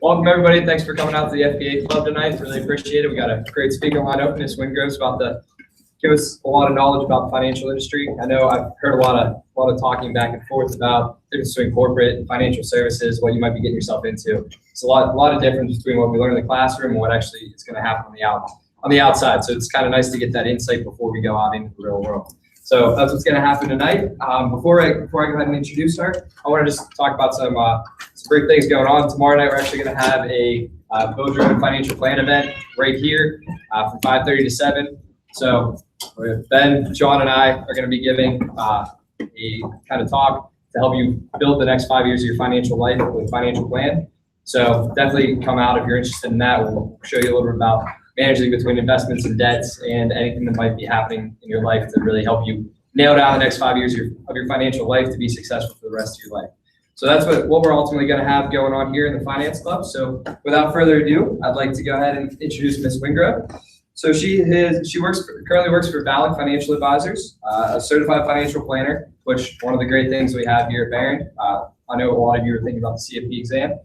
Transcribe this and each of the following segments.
Welcome everybody. Thanks for coming out to the FPA Club tonight. Really appreciate it. We got a great speaker lined up. Ms. Wingrove's about to give us a lot of knowledge about the financial industry. I know I've heard a lot of talking back and forth about the difference between corporate and financial services, what you might be getting yourself into. It's a lot of difference between what we learn in the classroom and what actually is going to happen on the outside. So it's kind of nice to get that insight before we go out into the real world. So that's what's going to happen tonight. Before I go ahead and introduce her, I want to just talk about some great things going on. Tomorrow night, we're actually going to have a Bow-driven financial plan event right here from 5:30 to 7. So Ben, John, and I are going to be giving a kind of talk to help you build the next 5 years of your financial life with a financial plan. So definitely come out if you're interested in that. We'll show you a little bit about managing between investments and debts and anything that might be happening in your life to really help you nail down the next 5 years of your financial life to be successful for the rest of your life. So that's what we're ultimately going to have going on here in the Finance Club. So without further ado, I'd like to go ahead and introduce Ms. Wingrove. So she currently works for Valid Financial Advisors, a certified financial planner, which one of the great things we have here at Barron. I know a lot of you are thinking about the CFP exam.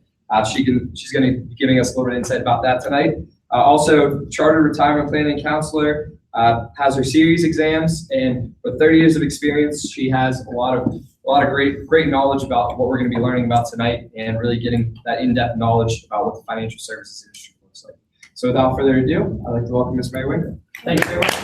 She's going to be giving us a little bit of insight about that tonight. Also, chartered retirement planning counselor, has her series exams, and with 30 years of experience, she has a lot of great knowledge about what we're going to be learning about tonight, and really getting that in-depth knowledge about what the financial services industry looks like. So, without further ado, I'd like to welcome Ms. Mary Wingrove. Thank you very much.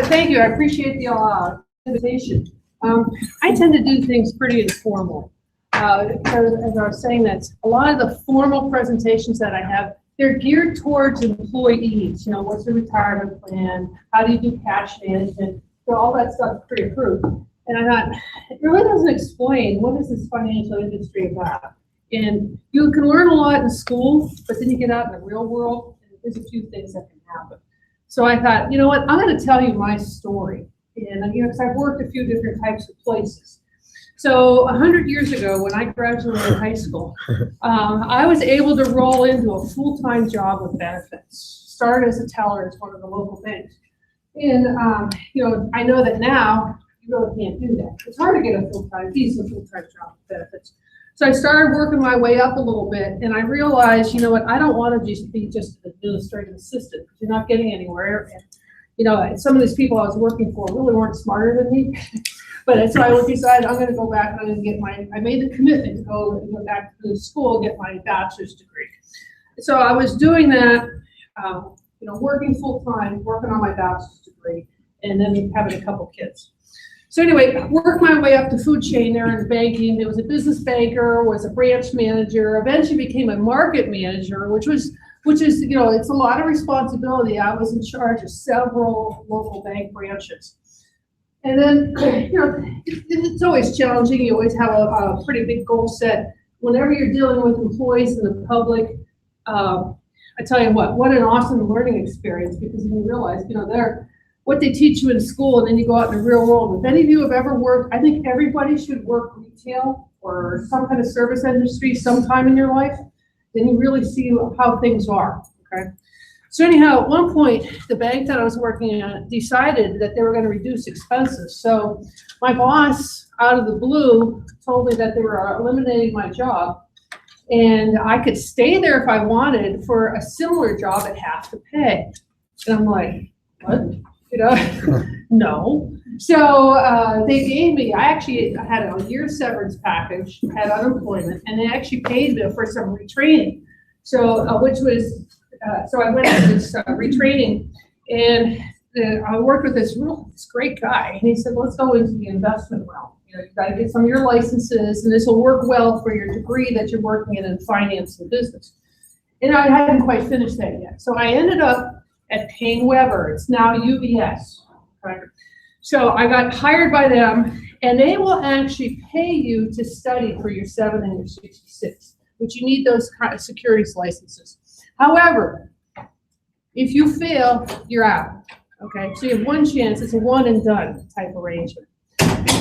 Thank you. I appreciate the invitation. I tend to do things pretty informal. Because as I was saying, that a lot of the formal presentations that I have, they're geared towards employees. You know, what's the retirement plan? How do you do cash management? So all that stuff is pre-approved. And I thought, it really doesn't explain what is this financial industry about. And you can learn a lot in school, but then you get out in the real world, and there's a few things that can happen. So I thought, you know what, I'm going to tell you my story. And because I've worked a few different types of places. So 100 years ago, when I graduated high school, I was able to roll into a full-time job with benefits. Started as a teller at one of the local banks. And you know, I know that now you really can't do that. It's hard to get a decent full-time job with benefits. So I started working my way up a little bit, and I realized, you know what, I don't want to just be an administrative assistant because you're not getting anywhere. And, you know, some of these people I was working for really weren't smarter than me. But so I decided I'm going to go back and I'm going to get I made the commitment to go back to school and get my bachelor's degree. So I was doing that, you know, working full time, working on my bachelor's degree, and then having a couple kids. So anyway, worked my way up the food chain there in banking. There was a business banker, was a branch manager, eventually became a market manager, which is, you know, it's a lot of responsibility. I was in charge of several local bank branches. And then, you know, it's always challenging. You always have a pretty big goal set. Whenever you're dealing with employees and the public, I tell you what an awesome learning experience, because you realize, you know, what they teach you in school, and then you go out in the real world. If any of you have ever worked, I think everybody should work retail or some kind of service industry sometime in your life. Then you really see how things are, okay? So anyhow, at one point, the bank that I was working at decided that they were going to reduce expenses. So my boss, out of the blue, told me that they were eliminating my job, and I could stay there if I wanted for a similar job at half the pay. And I'm like, what? You know, no. So they gave me, I actually had a year severance package, had unemployment, and they actually paid me for some retraining. So, which was, so I went to this retraining, and I worked with this great guy, and he said, let's go into the investment realm. You know, you've got to get some of your licenses, and this will work well for your degree that you're working in finance and business. And I hadn't quite finished that yet. So I ended up at Payne Weber. It's now UBS. Right? So I got hired by them, and they will actually pay you to study for your 7 and your 66, which you need those kind of securities licenses. However, if you fail, you're out. Okay, so you have one chance. It's a one and done type arrangement.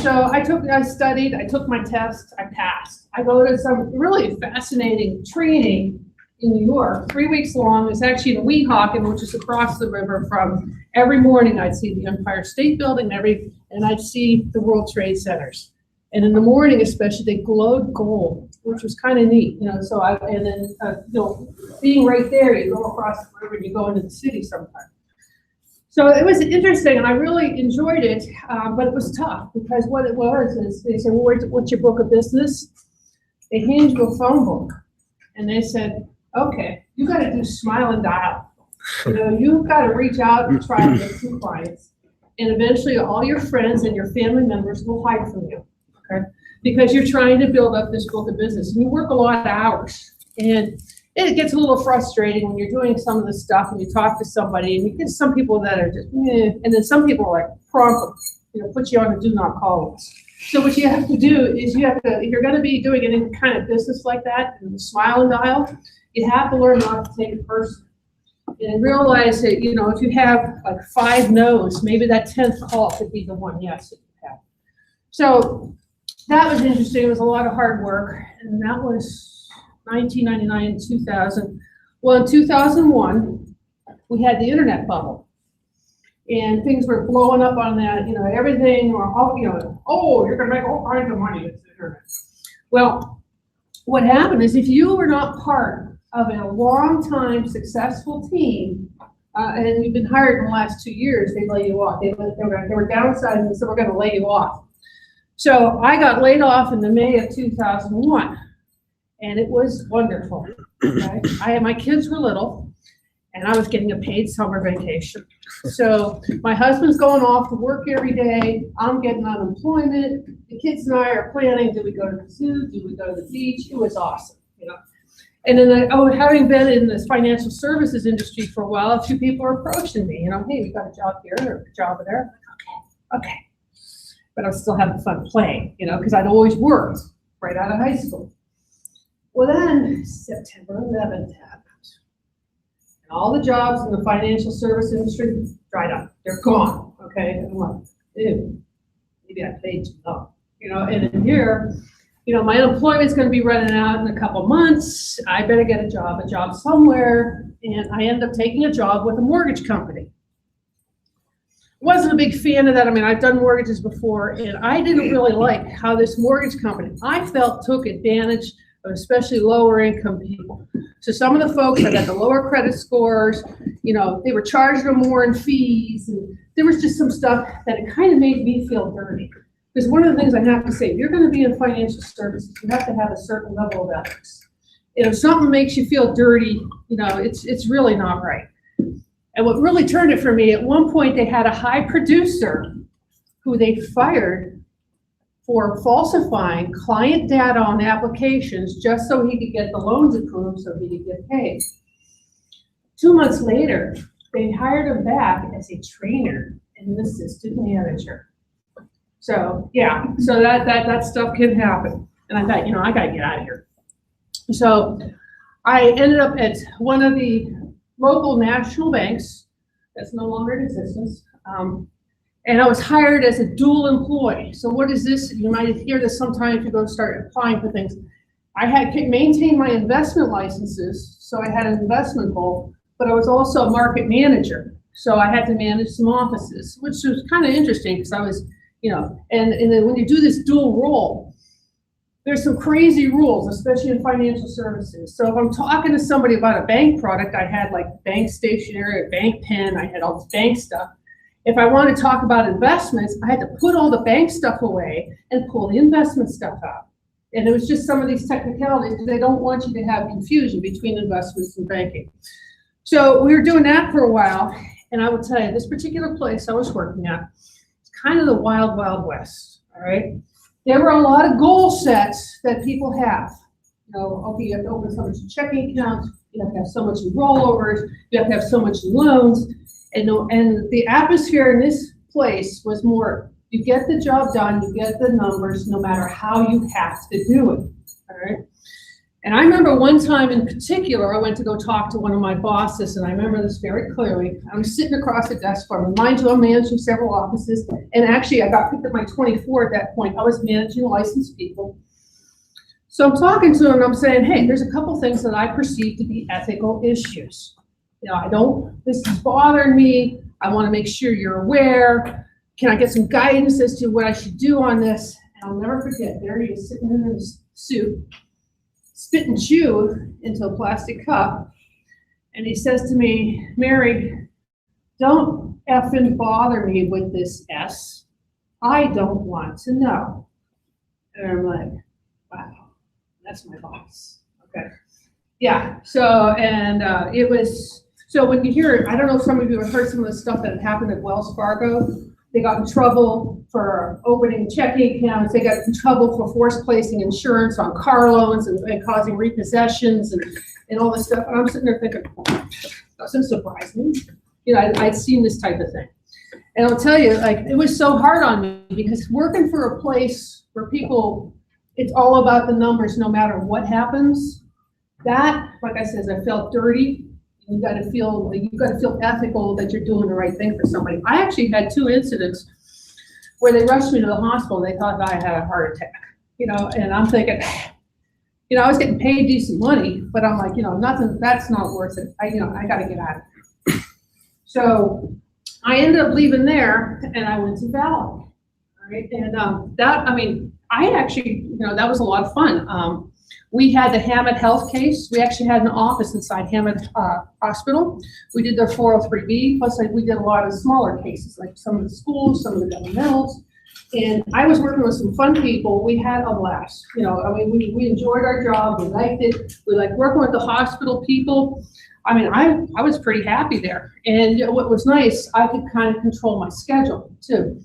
So I studied, I took my test, I passed. I go to some really fascinating training in New York, 3 weeks long. It's actually in Weehawken, which is across the river from. Every morning I'd see the Empire State Building, and I'd see the World Trade Centers. And in the morning especially, they glowed gold, which was kind of neat, so being right there, you go across the river and you go into the city sometimes. So it was interesting, and I really enjoyed it, but it was tough, because what it was is they said, well, what's your book of business? They hand you a phone book, and they said, okay, you got to do smile and dial. You've got to reach out and try to get some clients, and eventually all your friends and your family members will hide from you, okay? Because you're trying to build up this book of business, and you work a lot of hours, and it gets a little frustrating when you're doing some of the stuff and you talk to somebody, and you get some people that are just, and then some people are like prompt, put you on a do not call list. So what you have to do is if you're going to be doing any kind of business like that, and smile and dial, you have to learn not to take it personally. And realize that, if you have like 5 no's, maybe that 10th call could be the one yes that you have. So that was interesting. It was a lot of hard work, and that was 1999 and 2000. Well, in 2001, we had the internet bubble, and things were blowing up on that. Everything, or all, you're going to make all kinds of money with the internet. Well, what happened is, if you were not part of a long-time successful team, and you've been hired in the last 2 years, they lay you off. They were downsizing, and so we're going to lay you off. So I got laid off in the May of 2001. And it was wonderful. Okay? My kids were little, and I was getting a paid summer vacation. So my husband's going off to work every day. I'm getting unemployment. The kids and I are planning, do we go to the zoo? Do we go to the beach? It was awesome, And then having been in this financial services industry for a while, a few people are approaching me, hey, we got a job here or a job there. I'm like, okay. But I was still having fun playing, because I'd always worked right out of high school. Well, then September 11th happened, and all the jobs in the financial service industry dried up. They're gone, okay? And I'm like, ew, maybe I paid too low, and in here, my unemployment's going to be running out in a couple months. I better get a job somewhere, and I ended up taking a job with a mortgage company. Wasn't a big fan of that. I've done mortgages before, and I didn't really like how this mortgage company, I felt, took advantage of especially lower income people. So some of the folks that got the lower credit scores, they were charging them more in fees, and there was just some stuff that it kind of made me feel dirty. Because one of the things I have to say, if you're going to be in financial services, you have to have a certain level of ethics. If something makes you feel dirty, it's really not right. And what really turned it for me, at one point they had a high producer who they fired for falsifying client data on applications just so he could get the loans approved so he could get paid. 2 months later, they hired him back as a trainer and an assistant manager. So yeah, so that stuff can happen. And I thought, I gotta get out of here. So I ended up at one of the local national banks that's no longer in existence. And I was hired as a dual employee. So what is this? You might hear this sometimes if you go start applying for things. I had maintained my investment licenses, so I had an investment goal, but I was also a market manager. So I had to manage some offices, which was kind of interesting because I was, and then when you do this dual role, there's some crazy rules, especially in financial services. So if I'm talking to somebody about a bank product, I had like bank stationery, a bank pen, I had all this bank stuff. If I want to talk about investments, I had to put all the bank stuff away and pull the investment stuff out. And it was just some of these technicalities. They don't want you to have confusion between investments and banking. So we were doing that for a while. And I will tell you, this particular place I was working at, it's kind of the wild, wild west, all right? There were a lot of goal sets that people have. Okay, you have to open so much in checking accounts, you have to have so much in rollovers, you have to have so much in loans. And the atmosphere in this place was more, you get the job done, you get the numbers, no matter how you have to do it, all right? And I remember one time in particular, I went to go talk to one of my bosses, and I remember this very clearly. I was sitting across the desk from him. Mind you, I'm managing several offices, and actually I got picked up my 24 at that point. I was managing licensed people. So I'm talking to him, and I'm saying, hey, there's a couple things that I perceive to be ethical issues. This is bothering me. I want to make sure you're aware. Can I get some guidance as to what I should do on this? And I'll never forget, there he is sitting in his suit, spitting chew into a plastic cup. And he says to me, Mary, don't effing bother me with this S. I don't want to know. And I'm like, wow, that's my boss. Okay. Yeah. So, and it was, so when you hear it, I don't know if some of you have heard some of the stuff that happened at Wells Fargo. They got in trouble for opening checking accounts. They got in trouble for forced placing insurance on car loans and causing repossessions and all this stuff. And I'm sitting there thinking, doesn't surprise me. You know, I'd seen this type of thing. And I'll tell you, like, it was so hard on me because working for a place where people, it's all about the numbers no matter what happens. That, like I said, I felt dirty. You got to feel ethical that you're doing the right thing for somebody. I actually had 2 incidents where they rushed me to the hospital. They thought I had a heart attack, you know, and I'm thinking, you know, I was getting paid decent money, but I'm like, you know, nothing, that's not worth it. I got to get out of here. So I ended up leaving there and I went to Valley. All right. And I actually, you know, that was a lot of fun. We had the Hammett Health case. We actually had an office inside Hammett Hospital. We did their 403B, plus we did a lot of smaller cases, like some of the schools, some of the governmentals. And I was working with some fun people. We had a blast. You know, I mean, we enjoyed our job. We liked it. We liked working with the hospital people. I mean, I was pretty happy there. And what was nice, I could kind of control my schedule too.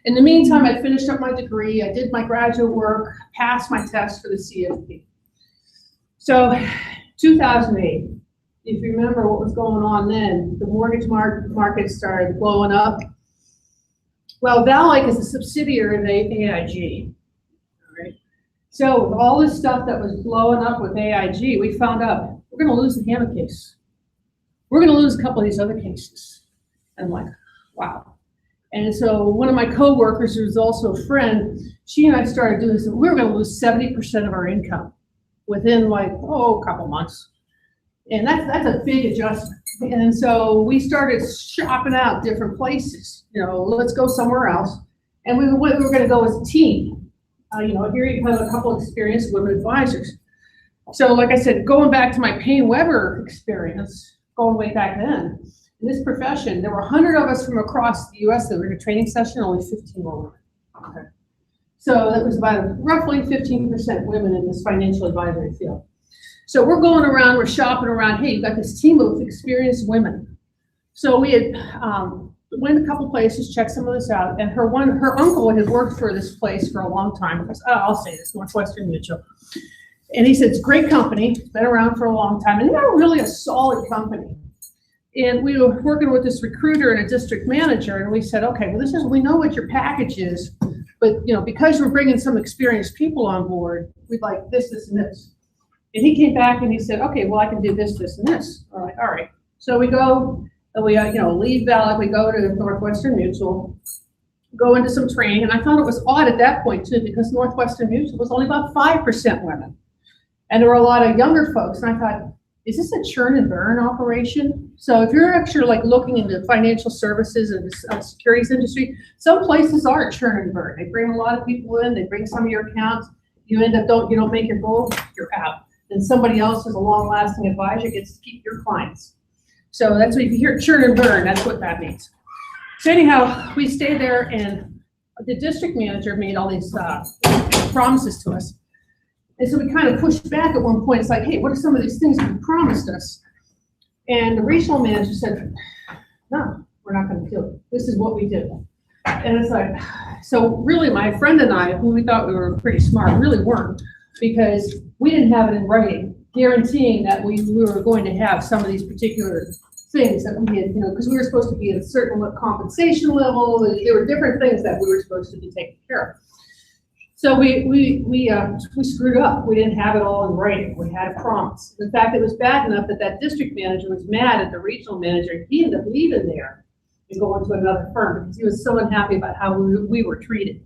In the meantime, I finished up my degree. I did my graduate work, passed my test for the CFP. So 2008, if you remember what was going on then, the mortgage market started blowing up. Well, VALIC is a subsidiary of AIG. All right. So with all this stuff that was blowing up with AIG, we found out we're going to lose the Hammett case. We're going to lose a couple of these other cases. And I'm like, wow. And so one of my coworkers, who's also a friend, she and I started doing this. We were going to lose 70% of our income within like, a couple months. And that's a big adjustment. And so we started shopping out different places. You know, let's go somewhere else. And we were going to go as a team. You know, here you have a couple of experienced women advisors. So like I said, going back to my Payne Weber experience, going way back then, in this profession, there were 100 of us from across the US that were in a training session, only 15 were women. Okay. So that was about roughly 15% women in this financial advisory field. So we're going around, we're shopping around, hey, you got this team of experienced women. So we had went a couple places, checked some of this out, and her uncle had worked for this place for a long time, because I'll say this, Northwestern Mutual. And he said, it's a great company, it's been around for a long time, and they're really a solid company. And we were working with this recruiter and a district manager, and we said, okay, well, we know what your package is, but you know, because we're bringing some experienced people on board, we'd like this, this, and this. And he came back and he said, okay, well, I can do this, this, and this. We're like, all right. So we go, and we leave Valley, we go to Northwestern Mutual, go into some training, and I thought it was odd at that point too, because Northwestern Mutual was only about 5% women. And there were a lot of younger folks, and I thought, is this a churn and burn operation? So if you're actually like looking into financial services and the securities industry, some places are churn and burn. They bring a lot of people in, they bring some of your accounts, you end up you don't make your goal, you're out. And somebody else who's a long-lasting advisor gets to keep your clients. So that's what, if you hear churn and burn, that's what that means. So anyhow, we stayed there, and the district manager made all these promises to us. And so we kind of pushed back at one point. It's like, hey, what are some of these things you promised us? And the regional manager said, no, we're not going to do it. This is what we did. And it's like, so really my friend and I, who we thought we were pretty smart, really weren't, because we didn't have it in writing, guaranteeing that we were going to have some of these particular things that we had, because we were supposed to be at a certain compensation level. There were different things that we were supposed to be taking care of. So we screwed up. We didn't have it all in writing. We had a promise. In fact, it was bad enough that district manager was mad at the regional manager. He ended up leaving there and going to another firm because he was so unhappy about how we were treated.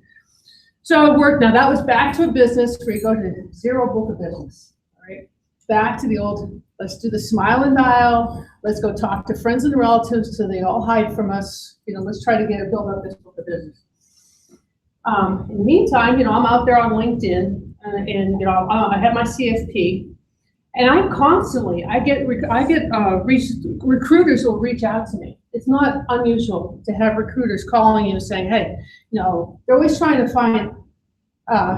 So it worked. Now that was back to a business where you go to zero book of business. All right, back to the old. Let's do the smile and dial. Let's go talk to friends and relatives so they all hide from us. Let's try to build up this book of business. In the meantime, I'm out there on LinkedIn, and I have my CFP, and I get recruiters will reach out to me. It's not unusual to have recruiters calling you saying, hey, they're always trying to find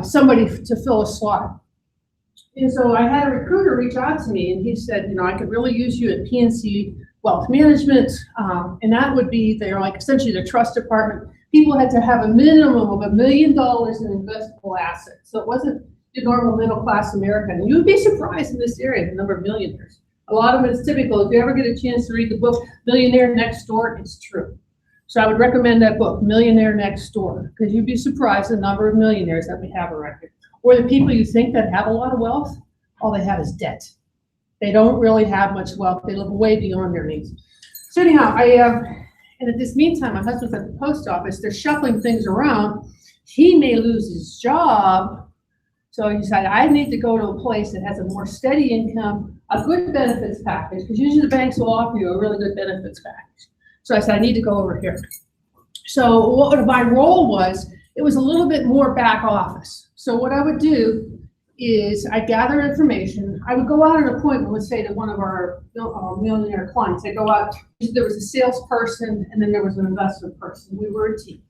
somebody to fill a slot. And so I had a recruiter reach out to me, and he said, I could really use you at PNC Wealth Management, and that would be essentially their trust department. People had to have a minimum of $1 million in investable assets. So it wasn't your normal middle class American. And you would be surprised in this area, the number of millionaires. A lot of it is typical. If you ever get a chance to read the book, Millionaire Next Door, it's true. So I would recommend that book, Millionaire Next Door, because you'd be surprised the number of millionaires that we have around here. Or the people you think that have a lot of wealth, all they have is debt. They don't really have much wealth. They live way beyond their needs. So anyhow, and at this meantime, my husband's at the post office. They're shuffling things around. He may lose his job. So he decided, I need to go to a place that has a more steady income, a good benefits package, because usually the banks will offer you a really good benefits package. So I said, I need to go over here. So what my role was, it was a little bit more back office. So what I would do is I gather information. I would go out on an appointment, let's say to one of our millionaire clients. I go out, there was a salesperson and then there was an investment person. We were a team.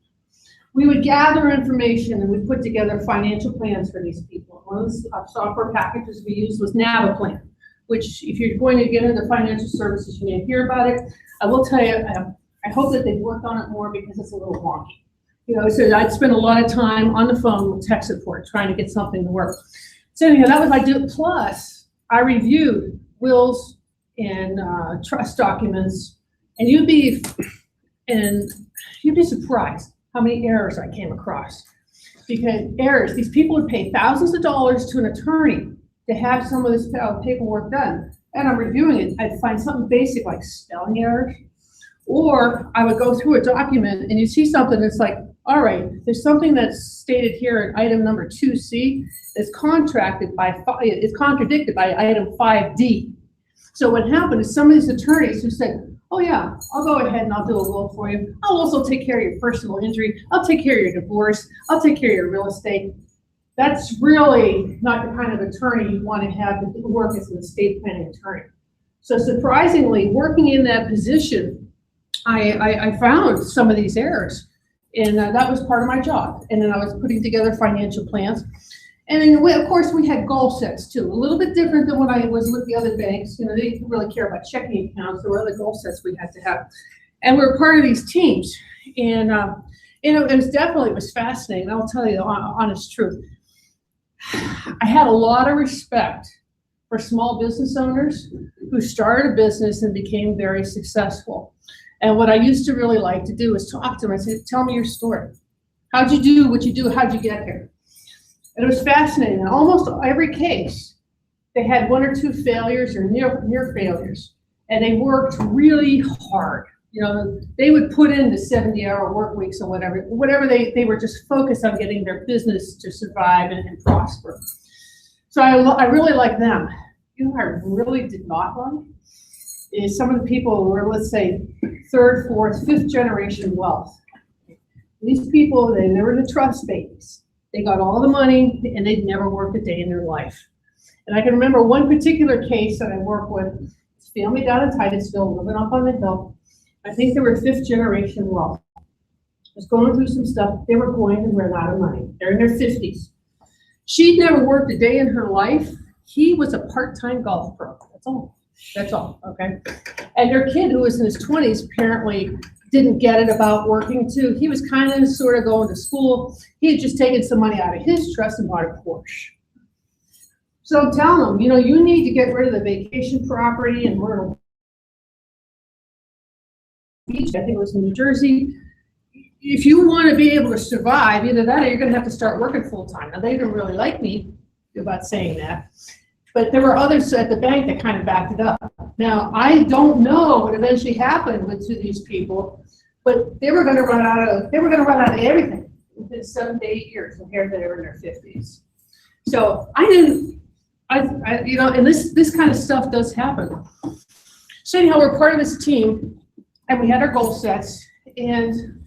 We would gather information and we put together financial plans for these people. One of the software packages we used was Navaplan, which if you're going to get into financial services, you may hear about it. I will tell you, I hope that they've worked on it more because it's a little wonky. So I'd spend a lot of time on the phone with tech support trying to get something to work. So anyhow, that was what I did. Plus, I reviewed wills and trust documents, and you'd be surprised how many errors I came across. Because errors, these people would pay thousands of dollars to an attorney to have some of this paperwork done, and I'm reviewing it. I'd find something basic like spelling errors, or I would go through a document and you see something that's like, all right, there's something that's stated here in item number 2C that's contradicted by item 5D. So what happened is some of these attorneys who said, oh yeah, I'll go ahead and I'll do a will for you. I'll also take care of your personal injury. I'll take care of your divorce. I'll take care of your real estate. That's really not the kind of attorney you want to have to work as an estate planning attorney. So surprisingly, working in that position, I found some of these errors. And that was part of my job. And then I was putting together financial plans. And then, of course, we had goal sets too. A little bit different than when I was with the other banks. They didn't really care about checking accounts. There were other goal sets we had to have. And we were part of these teams. And it was fascinating. I'll tell you the honest truth. I had a lot of respect for small business owners who started a business and became very successful. And what I used to really like to do is talk to them. I said, tell me your story. How'd you do what you do? How'd you get here? And it was fascinating. In almost every case, they had one or two failures or near failures. And they worked really hard. They would put in the 70-hour work weeks or whatever they were just focused on getting their business to survive and prosper. So I really like them. I really did not like is some of the people who were, let's say, third, fourth, fifth generation wealth. These people, they were the trust babies. They got all the money and they'd never worked a day in their life. And I can remember one particular case that I worked with, this family down in Titusville, living up on the hill. I think they were fifth generation wealth. I was going through some stuff. They were going to run out of money. They're in their 50s. She'd never worked a day in her life. He was a part-time golf pro. That's all, okay? And their kid, who was in his 20s, apparently didn't get it about working too. He was kind of sort of going to school. He had just taken some money out of his trust and bought a Porsche. So tell them, you need to get rid of the vacation property and Myrtle Beach. I think it was in New Jersey. If you want to be able to survive, either that or you're going to have to start working full time. Now, they didn't really like me about saying that. But there were others at the bank that kind of backed it up. Now, I don't know what eventually happened to these people, but they were going to run out of everything within 7 to 8 years compared to they were in their 50s. So and this kind of stuff does happen. So anyhow, we're part of this team, and we had our goal sets, and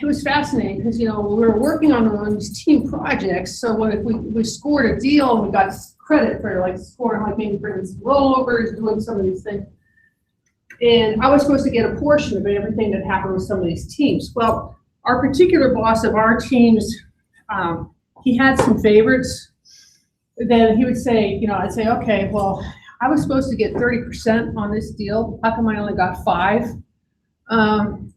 it was fascinating because, we were working on these team projects. So what if we scored a deal and we got credit for like scoring, like maybe bringing some rollovers, doing some of these things. And I was supposed to get a portion of everything that happened with some of these teams. Well, our particular boss of our teams, he had some favorites. Then he would say, I'd say, okay, well, I was supposed to get 30% on this deal. How come I only got 5?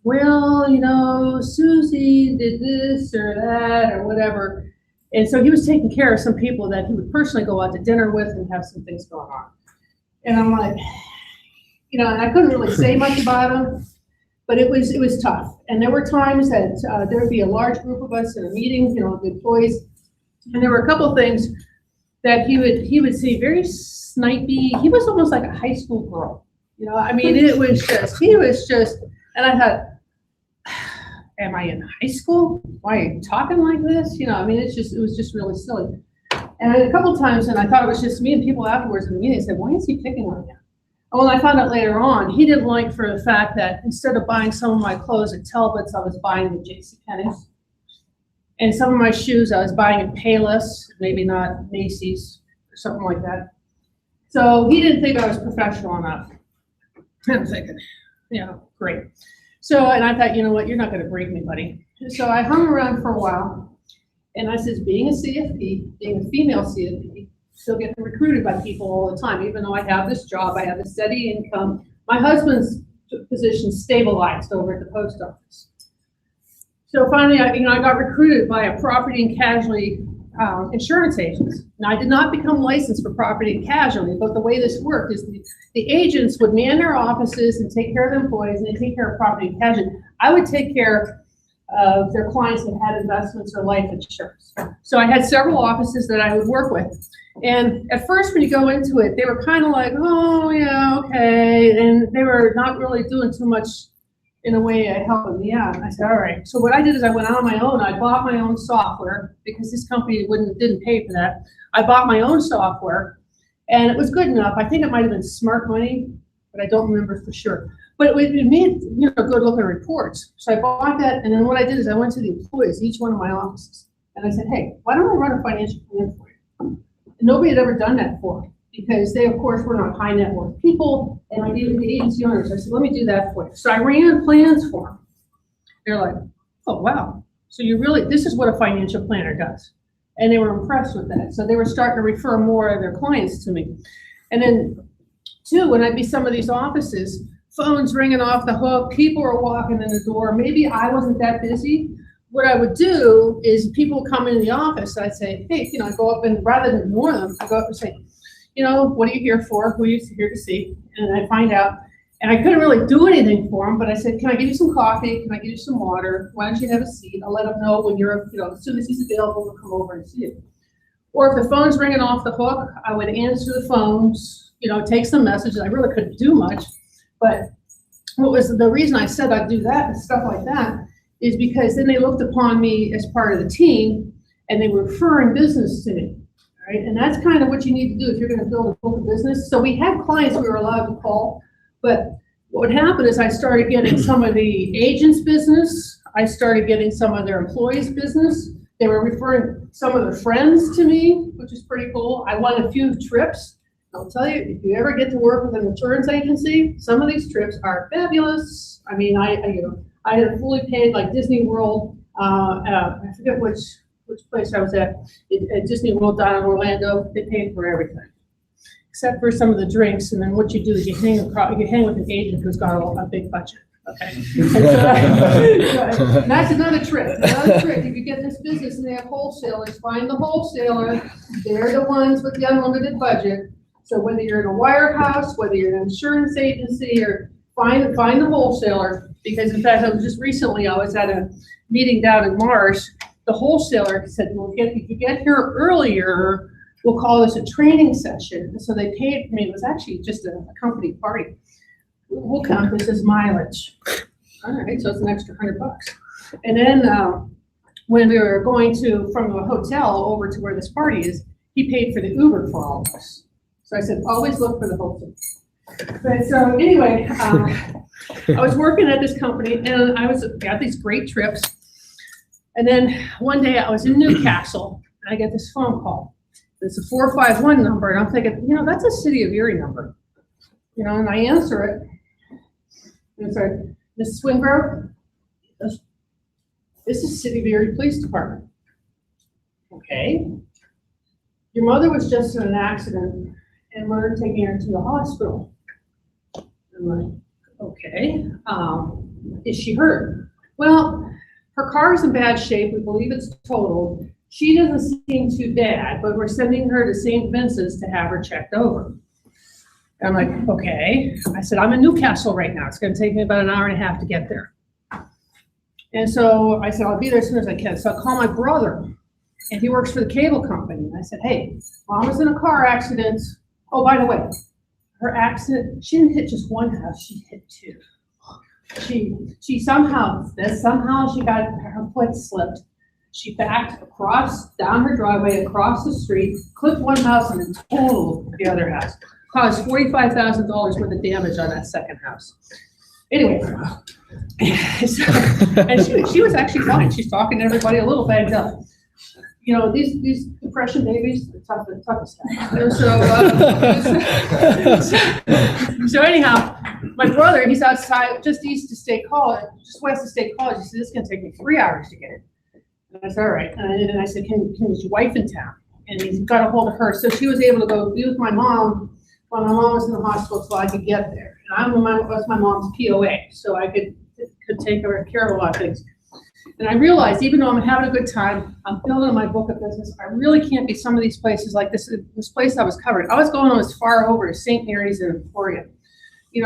Well, Susie did this or that or whatever. And so he was taking care of some people that he would personally go out to dinner with and have some things going on. And I'm like, and I couldn't really say much about him, but it was tough. And there were times that there would be a large group of us in a meeting, the employees, and there were a couple things that he would say very snipey. He was almost like a high school girl. It was just, and I thought, am I in high school? Why are you talking like this? It was just really silly. And a couple times, and I thought it was just me, and people afterwards in the meeting said, why is he picking on you? Well, I found out later on, he didn't like for the fact that instead of buying some of my clothes at Talbot's, I was buying at JCPenney's. And some of my shoes I was buying at Payless, maybe not Macy's or something like that. So he didn't think I was professional enough. I'm thinking, great. So, and I thought, you know what, you're not going to break me, buddy. So I hung around for a while, and I says, being a CFP, being a female CFP, still getting recruited by people all the time, even though I have this job, I have a steady income. My husband's position stabilized over at the post office. So finally, I got recruited by a property and casualty insurance agents. Now, I did not become licensed for property and casualty, but the way this worked is the agents would man their offices and take care of their employees, and they take care of property and casualty. I would take care of their clients that had investments or life insurance. So I had several offices that I would work with. And at first, when you go into it, they were kind of like, oh, yeah, okay. And they were not really doing too much in a way of helping me out. And I said, all right. So what I did is I went out on my own. I bought my own software because this company didn't pay for that. I bought my own software, and it was good enough. I think it might have been Smart Money, but I don't remember for sure. But it made good looking reports. So I bought that, and then what I did is I went to the employees, each one of my offices, and I said, hey, why don't I run a financial plan for you? And nobody had ever done that before, because they, of course, were not high net worth people, and I needed the agency owners. I said, let me do that for you. So I ran plans for them. They're like, oh, wow. So this is what a financial planner does. And they were impressed with that. So they were starting to refer more of their clients to me. And then, too, when I'd be some of these offices, phones ringing off the hook, people are walking in the door. Maybe I wasn't that busy. What I would do is people come in the office, I'd say, hey, I go up, and rather than ignore them, I go up and say, what are you here for? Who are you here to see? And I find out, and I couldn't really do anything for them, but I said, can I give you some coffee? Can I give you some water? Why don't you have a seat? I'll let them know when you're, as soon as he's available, we'll come over and see you. Or if the phone's ringing off the hook, I would answer the phones, take some messages. I really couldn't do much, but what was the reason I said I'd do that and stuff like that is because then they looked upon me as part of the team, and they were referring business to me. Right? And that's kind of what you need to do if you're going to build a book of business. So we had clients we were allowed to call, but what would happen is I started getting some of the agents' business. I started getting some of their employees' business. They were referring some of their friends to me, which is pretty cool. I won a few trips. I'll tell you, if you ever get to work with an insurance agency, some of these trips are fabulous. I mean, I had a fully paid, like Disney World. I forget which place I was at Disney World down in Orlando. They paid for everything, except for some of the drinks. And then what you do is you hang with an agent who's got a big budget. Okay, and that's another trick. Another trick. If you get this business and they have wholesalers, find the wholesaler. They're the ones with the unlimited budget. So whether you're in a wirehouse, whether you're an insurance agency, or find the wholesaler. Because in fact, I was at a meeting down in Mars. The wholesaler said, well, if you get here earlier, we'll call this a training session. And so they paid for me. It was actually just a company party. We'll count this as mileage. All right, so it's an extra $100. And then when we were going from the hotel over to where this party is, he paid for the Uber for all of us. So I said, always look for the wholesale. But so anyway, I was working at this company, and I got these great trips. And then one day I was in Newcastle and I get this phone call. It's a 451 number, and I'm thinking, that's a City of Erie number. And I answer it. And it's like, Mrs. Wingrove, this is City of Erie Police Department. Okay. Your mother was just in an accident, and we're taking her to the hospital. I'm like, okay. Is she hurt? Well, her car is in bad shape. We believe it's totaled. She doesn't seem too bad, but we're sending her to St. Vincent's to have her checked over. I'm like, okay. I said, I'm in Newcastle right now. It's going to take me about an hour and a half to get there. And so I said, I'll be there as soon as I can. So I call my brother, and he works for the cable company. And I said, hey, Mom was in a car accident. Oh, by the way, her accident, she didn't hit just one house, she hit two. She somehow she got her foot slipped. She backed down her driveway, across the street, clipped one house and then totaled the other house. Caused $45,000 worth of damage on that second house. Anyway, and she was actually fine. She's talking to everybody a little banged up. These depression babies, the toughest. So anyhow, my brother, he's outside just east of State College, just west of State College. He said, this is going to take me 3 hours to get in. And I said, all right. And I said, is your wife in town? And he's got a hold of her. So she was able to go be with my mom while my mom was in the hospital so I could get there. And I was my mom's POA, so I could take care of a lot of things. And I realized, even though I'm having a good time, I'm building my book of business, I really can't be some of these places like this place I was covering. I was going as far over to St. Mary's and Emporia.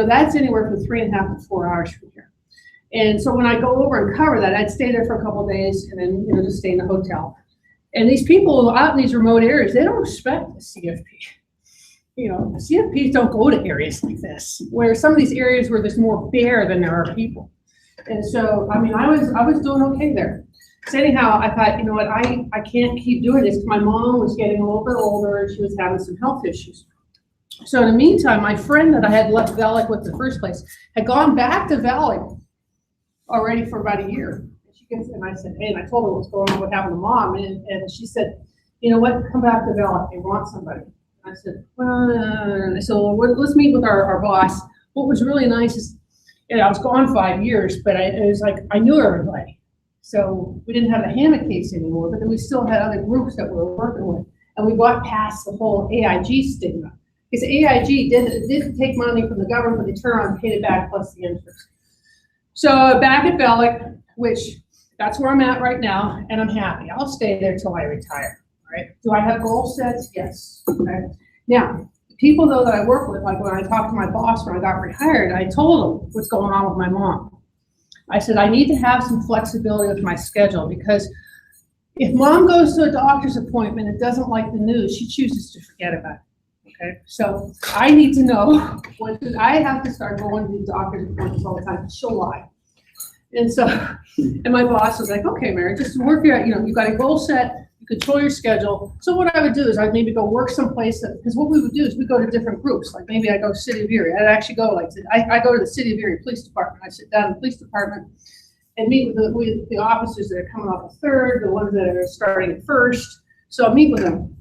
That's anywhere from 3.5 to 4 hours from here. And so when I go over and cover that, I'd stay there for a couple of days and then, just stay in the hotel. And these people out in these remote areas, they don't expect a CFP. CFPs don't go to areas like this, where some of these areas where there's more bear than there are people. And so, I was doing okay there. So anyhow, I thought, you know what, I can't keep doing this. My mom was getting a little bit older and she was having some health issues. So in the meantime, my friend that I had left Valak with in the first place had gone back to Valak already for about a year. And I said, hey, and I told her what's going on, what happened to Mom. And she said, you know what, come back to Valak, they want somebody. I said, well, let's meet with our boss. What was really nice is, I was gone 5 years, but it was like I knew everybody. So we didn't have the hammock case anymore, but then we still had other groups that we were working with. And we got past the whole AIG stigma. Because AIG didn't take money from the government, but they turned around and paid it back plus the interest. So back at Valak, which that's where I'm at right now, and I'm happy. I'll stay there till I retire. Right? Do I have goal sets? Yes. Okay. Now, people though that I work with, like when I talked to my boss when I got retired, I told him what's going on with my mom. I said, I need to have some flexibility with my schedule because if Mom goes to a doctor's appointment and doesn't like the news, she chooses to forget about it. Okay, so I need to know I have to start going to these doctor's appointments all the time. She'll lie. And so, and my boss was like, okay, Mary, just work your, you've got a goal set, you control your schedule. So what I would do is I'd maybe go work someplace because what we would do is we go to different groups. Like maybe I go to City of Erie. I'd actually go I go to the City of Erie Police Department. I sit down in the police department and meet with the officers that are coming off the 3rd, the ones that are starting at 1st. So I'll meet with them.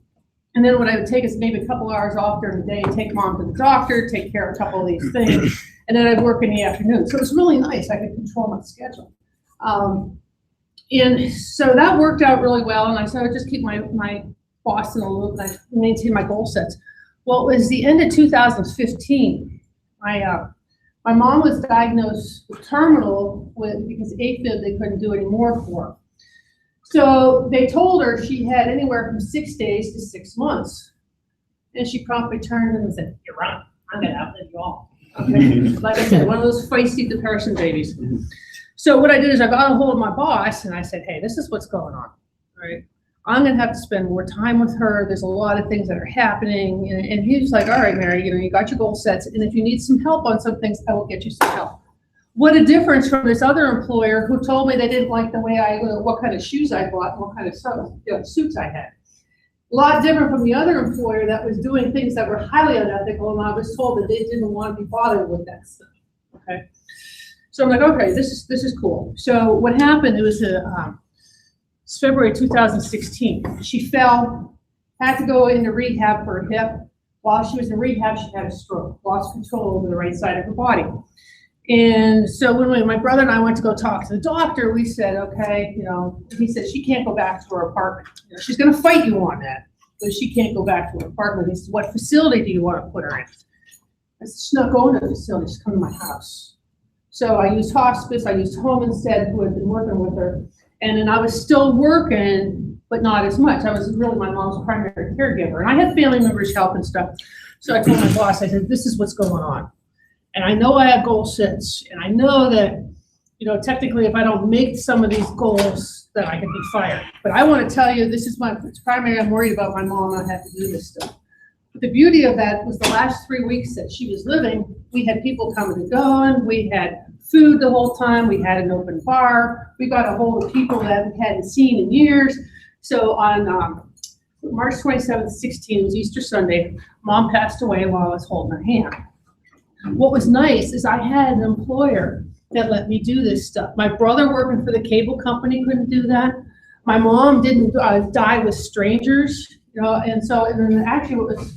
And then what I would take is maybe a couple hours off during the day, take Mom to the doctor, take care of a couple of these things, and then I'd work in the afternoon. So it was really nice. I could control my schedule. And so that worked out really well, and I started just keep my boss in the loop, and I maintained my goal sets. Well, it was the end of 2015. My mom was diagnosed with terminal because AFib they couldn't do any more for her. So they told her she had anywhere from 6 days to 6 months. And she promptly turned and said, you're right, I'm going to outlive you all. Okay? Like I said, one of those feisty depression babies. So what I did is I got a hold of my boss and I said, hey, this is what's going on. Right? I'm going to have to spend more time with her. There's a lot of things that are happening. And he was like, all right, Mary, you got your goal sets. And if you need some help on some things, I will get you some help. What a difference from this other employer who told me they didn't like the way what kind of shoes I bought and what kind of suits I had. A lot different from the other employer that was doing things that were highly unethical, and I was told that they didn't want to be bothered with that stuff. Okay, so I'm like, okay, this is cool. So what happened? It was It's February 2016. She fell, had to go into rehab for her hip. While she was in rehab, she had a stroke, lost control over the right side of her body. And so when my brother and I went to go talk to the doctor, we said, okay, he said, she can't go back to her apartment. She's going to fight you on that, but she can't go back to her apartment. He said, what facility do you want to put her in? I said, she's not going to the facility, she's coming to my house. So I used hospice, I used home instead, who had been working with her. And then I was still working, but not as much. I was really my mom's primary caregiver. And I had family members help and stuff. So I told my boss, I said, this is what's going on. And I know I have goal sets, and I know that, technically if I don't make some of these goals, that I can be fired. But I want to tell you, this is it's primary, I'm worried about my mom, I have to do this stuff. But the beauty of that was the last 3 weeks that she was living, we had people coming and going, we had food the whole time, we had an open bar, we got a hold of people that we hadn't seen in years. So on March 27th, 16, it was Easter Sunday, Mom passed away while I was holding her hand. What was nice is I had an employer that let me do this stuff. My brother working for the cable company couldn't do that. My mom didn't die with strangers, and then actually what was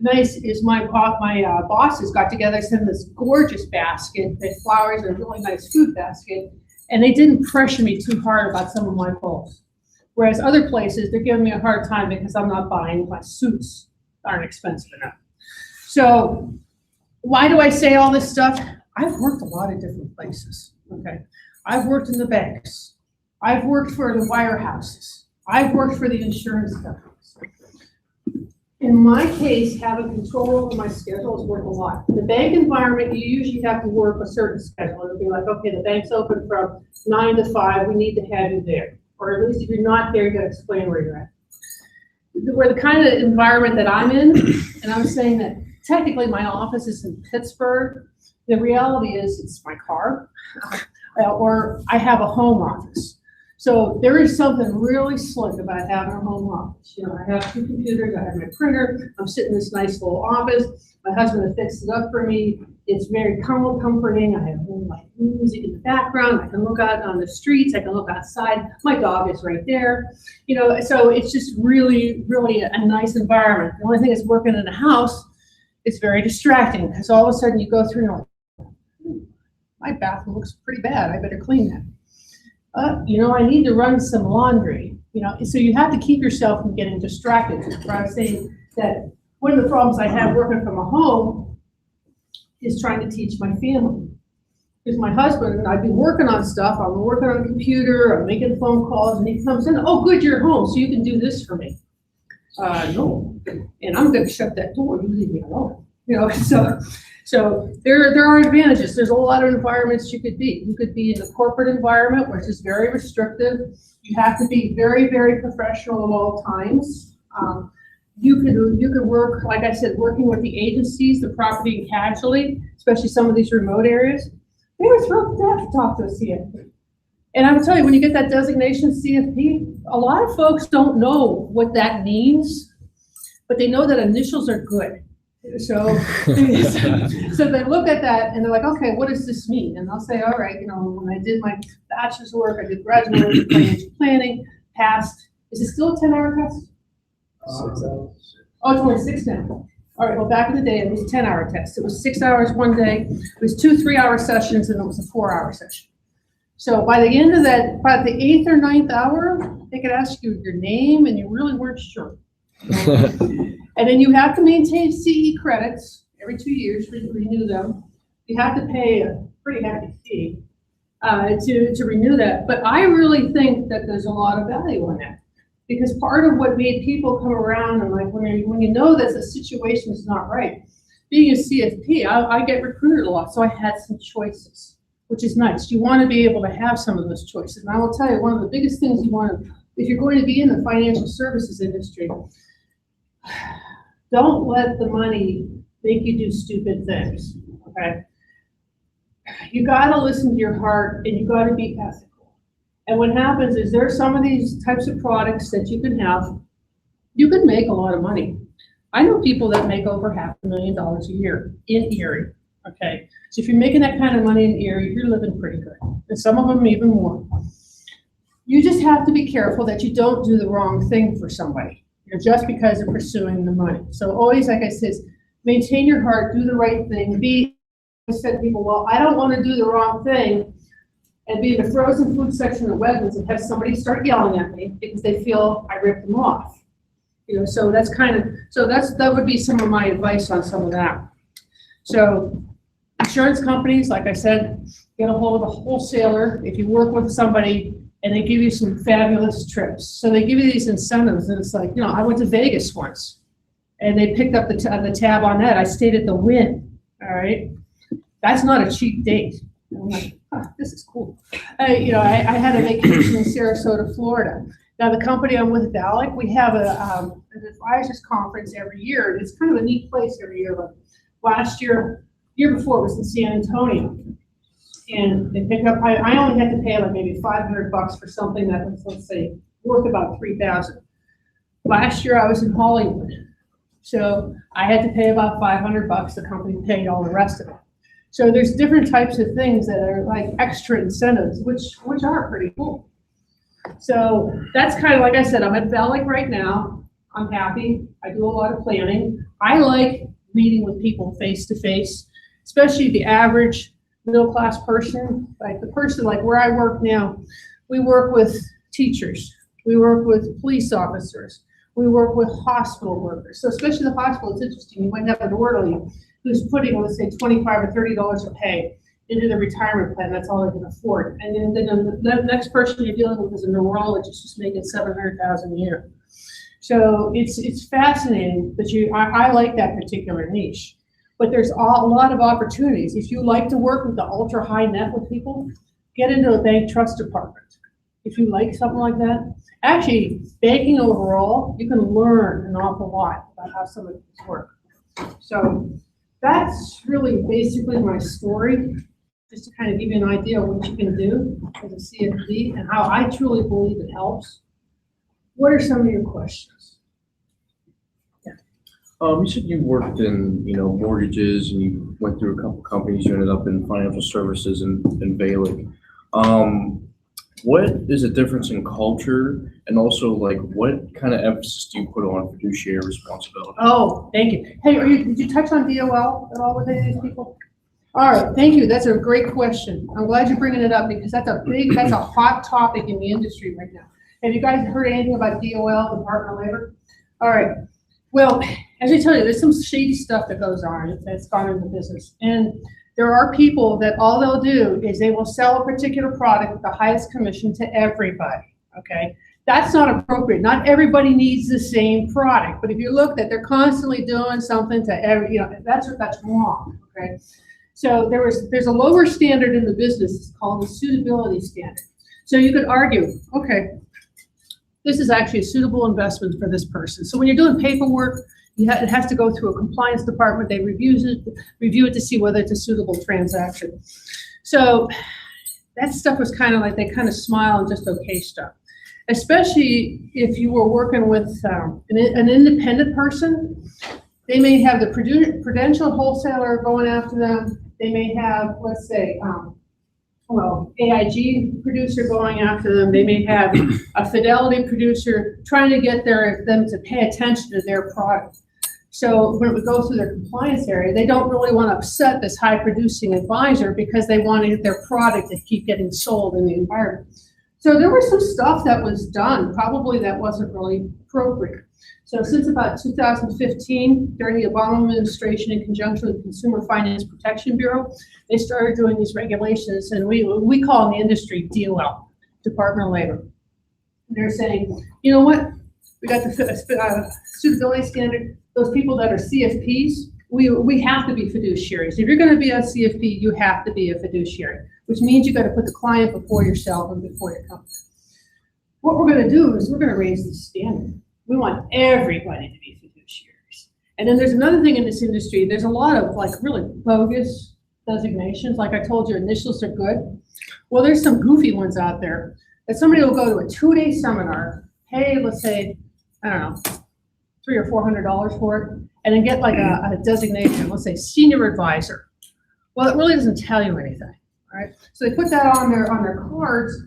nice is my bosses got together, sent this gorgeous basket, the flowers and a really nice food basket, and they didn't pressure me too hard about some of my goals. Whereas other places, they're giving me a hard time because I'm not buying, my suits aren't expensive enough. So why do I say all this stuff? I've worked a lot of different places, okay? I've worked in the banks. I've worked for the wirehouses. I've worked for the insurance companies. In my case, having control over my schedule is worth a lot. In the bank environment, you usually have to work a certain schedule. It'll be like, okay, the bank's open from 9 to 5, we need to have you there. Or at least if you're not there, you gotta explain where you're at. Where the kind of environment that I'm in, and I'm saying that technically my office is in Pittsburgh, the reality is it's my car, or I have a home office. So there is something really slick about having a home office. I have 2 computers, I have my printer, I'm sitting in this nice little office. My husband has fixed it up for me. It's very comforting. I have like music in the background. I can look out on the streets. I can look outside. My dog is right there. So it's just really, really a nice environment. The only thing is working in a house, it's very distracting because all of a sudden you go through and like, my bathroom looks pretty bad. I better clean that. I need to run some laundry. So you have to keep yourself from getting distracted. I was saying that one of the problems I have working from a home is trying to teach my family. Because my husband, I've been working on stuff, I'm working on a computer, I'm making phone calls, and he comes in, oh good, you're home, so you can do this for me. No, and I'm gonna shut that door, you leave me alone. So there are advantages. There's a lot of environments you could be. You could be in the corporate environment, which is very restrictive. You have to be very, very professional at all times. You could work, like I said, working with the agencies, the property and casualty, especially some of these remote areas. They were thrilled to death to talk to a CFP. And I will tell you, when you get that designation CFP, a lot of folks don't know what that means, but they know that initials are good. So they look at that and they're like, okay, what does this mean? And I'll say, all right, when I did my bachelor's work, I did graduate work in financial planning, passed. Is it still a 10-hour test? 6 hours. Oh, it's only 6 now. All right, well, back in the day, it was a 10-hour test. It was 6 hours one day. It was 2 3-hour sessions, and it was a 4-hour session. So by the end of that, by the 8th or 9th hour, they could ask you your name, and you really weren't sure. And then you have to maintain CE credits every 2 years, renew them. You have to pay a pretty hefty fee to renew that. But I really think that there's a lot of value in that. Because part of what made people come around and like when you know that the situation is not right, being a CFP, I get recruited a lot, so I had some choices, which is nice. You want to be able to have some of those choices. And I will tell you, one of the biggest things you want to, if you're going to be in the financial services industry, don't let the money make you do stupid things, okay? You got to listen to your heart and you got to be ethical. And what happens is there are some of these types of products that you can have, you can make a lot of money. I know people that make over $500,000 a year in Erie, okay? So if you're making that kind of money in Erie, you're living pretty good. And some of them even more. you just have to be careful that you don't do the wrong thing for somebody, just because they're pursuing the money. So always, like I said, maintain your heart, do the right thing. I said to people, well, I don't want to do the wrong thing and be in the frozen food section of Wegmans and have somebody start yelling at me because they feel I ripped them off. So that would be some of my advice on some of that. So insurance companies, like I said, get a hold of a wholesaler if you work with somebody and they give you some fabulous trips. So they give you these incentives, and it's like, I went to Vegas once, and they picked up the tab on that. I stayed at the Wynn, all right? That's not a cheap date. And I'm like, this is cool. I had a vacation in Sarasota, Florida. Now, the company I'm with, Alec, we have an advisors conference every year. It's kind of a neat place every year. But last year, year before, it was in San Antonio. And they pick up, I only had to pay like maybe $500 for something that was, let's say, worth about $3,000. Last year I was in Hollywood, so I had to pay about $500. The company paid all the rest of it. So there's different types of things that are like extra incentives, which are pretty cool. So that's kind of, like I said, I'm at Bellick right now. I'm happy. I do a lot of planning. I like meeting with people face to face, especially the average middle-class person, like the person like where I work now. We work with teachers, we work with police officers, we work with hospital workers. So especially the hospital, it's interesting. You might have an orderly who's putting, let's say, $25 or $30 of pay into the retirement plan. That's all they can afford. And then the next person you're dealing with is a neurologist who's making $700,000 a year. So it's fascinating, but I like that particular niche. But there's a lot of opportunities. If you like to work with the ultra high net with people, get into a bank trust department. If you like something like that, actually banking overall, you can learn an awful lot about how some of these work. So that's really basically my story, just to kind of give you an idea of what you can do as a CFP and how I truly believe it helps. What are some of your questions? You said you worked in, mortgages, and you went through a couple companies. You ended up in financial services in Bailick. What is the difference in culture, and also like what kind of emphasis do you put on fiduciary responsibility? Oh, thank you. Hey, did you touch on DOL at all with any of these people? All right, thank you. That's a great question. I'm glad you're bringing it up because that's a hot topic in the industry right now. Have you guys heard anything about DOL, Department of Labor? All right. Well, as I tell you, there's some shady stuff that goes on that's gone into business. And there are people that all they'll do is they will sell a particular product with the highest commission to everybody, okay? That's not appropriate. Not everybody needs the same product. But if you look that they're constantly doing something to that's wrong, okay? So there's a lower standard in the business. It's called the suitability standard. So you could argue, okay, this is actually a suitable investment for this person. So when you're doing paperwork, it has to go through a compliance department. They review it to see whether it's a suitable transaction. So that stuff was kind of like, they kind of smile and just okay stuff. Especially if you were working with an independent person, they may have the prudential wholesaler going after them. They may have, let's say, AIG producer going after them. They may have a Fidelity producer trying to get them to pay attention to their product. So when we go through their compliance area, they don't really want to upset this high producing advisor because they want to get their product to keep getting sold in the environment. So there was some stuff that was done, probably that wasn't really appropriate. So since about 2015, during the Obama administration, in conjunction with the Consumer Finance Protection Bureau, they started doing these regulations, and we call in the industry DOL, Department of Labor. And they're saying, you know what? We got the suitability standard. Those people that are CFPs, we have to be fiduciaries. If you're going to be a CFP, you have to be a fiduciary, which means you got to put the client before yourself and before your company. What we're going to do is we're going to raise the standard. We want everybody to be fiduciaries. And then there's another thing in this industry. There's a lot of like really bogus designations. Like I told you, initials are good. Well, there's some goofy ones out there that somebody will go to a 2-day seminar, pay, let's say, I don't know, $300 or $400 for it, and then get like a designation, let's say senior advisor. Well, it really doesn't tell you anything, right? So they put that on their cards,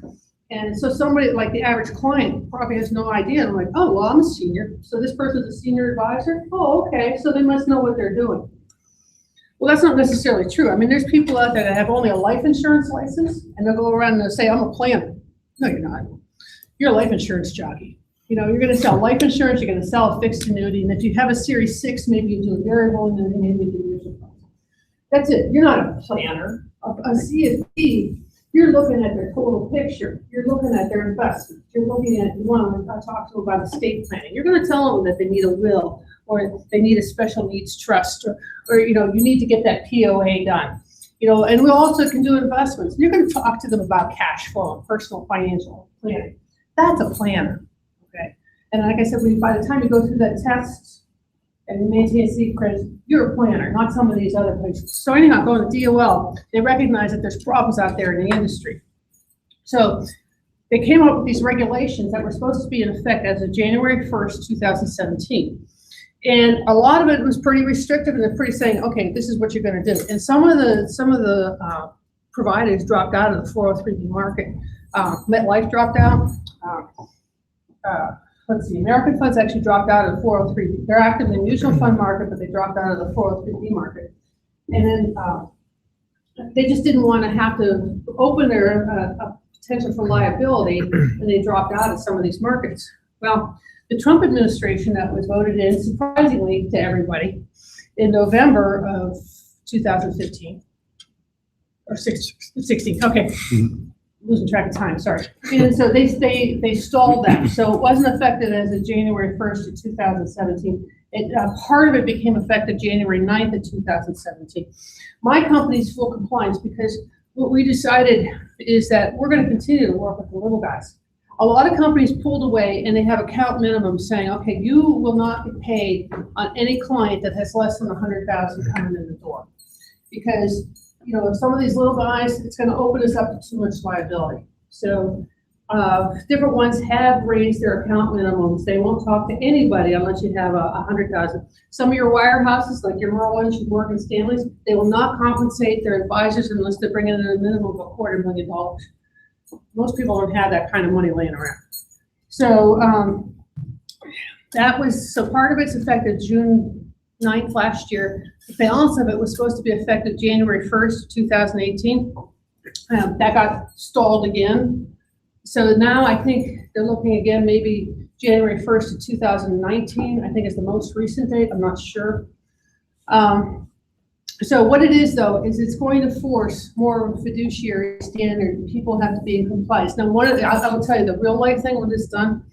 And so somebody, like the average client, probably has no idea. I'm like, oh, well, I'm a senior. So this person's a senior advisor? Oh, okay. So they must know what they're doing. Well, that's not necessarily true. I mean, there's people out there that have only a life insurance license, and they'll go around and they'll say, I'm a planner. No, you're not. You're a life insurance jockey. You know, you're going to sell life insurance, you're going to sell a fixed annuity, and if you have a Series 6, maybe you do a variable annuity, maybe you do mutual funds. That's it. You're not a planner. A CFP, you're looking at their total picture. You're looking at their investments. You're looking at, you want to talk to them about estate planning. You're going to tell them that they need a will, or they need a special needs trust, or you know, you need to get that POA done. You know, and we also can do investments. You're going to talk to them about cash flow and personal financial planning. That's a planner, okay? And like I said, by the time you go through that test and you maintain secrets, you're a planner, not some of these other places. So anyhow, going to DOL, they recognize that there's problems out there in the industry. So they came up with these regulations that were supposed to be in effect as of January 1st, 2017. And a lot of it was pretty restrictive, and they're pretty saying, okay, this is what you're going to do. And some of the providers dropped out of the 403B market. MetLife dropped out. Let's see, American Funds actually dropped out of the 403B. They're active in the mutual fund market, but they dropped out of the 403B market. And then they just didn't want to have to open their potential for liability, and they dropped out of some of these markets. Well, the Trump administration that was voted in, surprisingly to everybody, in November of 2015, or 16, okay, losing track of time, sorry. And so they stalled that. So it wasn't effective as of January 1st of 2017. Part of it became effective January 9th of 2017. My company's full compliance, because what we decided is that we're going to continue to work with the little guys. A lot of companies pulled away, and they have account minimums saying, okay, you will not get paid on any client that has less than 100,000 coming in the door. Because, you know, some of these little guys, it's going to open us up to too much liability. So different ones have raised their account minimums. They won't talk to anybody unless you have 100,000. Some of your wirehouses, like your Merrill Lynch and Morgan Stanley's, they will not compensate their advisors unless they bring in a minimum of $250,000. Most people don't have that kind of money laying around. So so part of it's effective June 9th last year. The balance of it was supposed to be effective January 1st, 2018. That got stalled again. So now I think they're looking again, maybe January 1st of 2019, I think is the most recent date. I'm not sure. So what it is, though, is it's going to force more of a fiduciary standard. People have to be in compliance. Now, I will tell you, the real life thing when it's done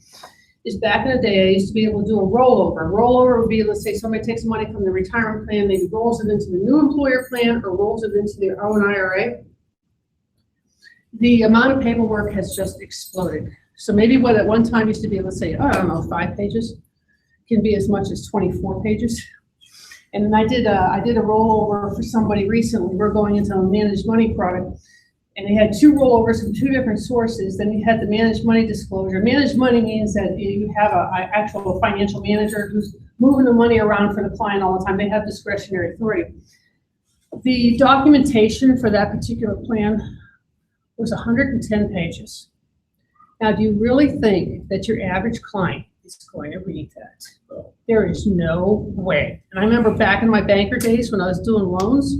is back in the day, I used to be able to do a rollover. A rollover would be, let's say somebody takes money from the retirement plan, maybe rolls it into the new employer plan or rolls it into their own IRA. The amount of paperwork has just exploded. So maybe what at one time used to be, let's say, I don't know, 5 pages, can be as much as 24 pages. And then I did a rollover for somebody recently. We're going into a managed money product, and they had 2 rollovers from 2 different sources. Then you had the managed money disclosure. Managed money means that you have an actual financial manager who's moving the money around for the client all the time. They have discretionary authority. The documentation for that particular plan was 110 pages. Now, do you really think that your average client is going to read that? There is no way. And I remember back in my banker days when I was doing loans,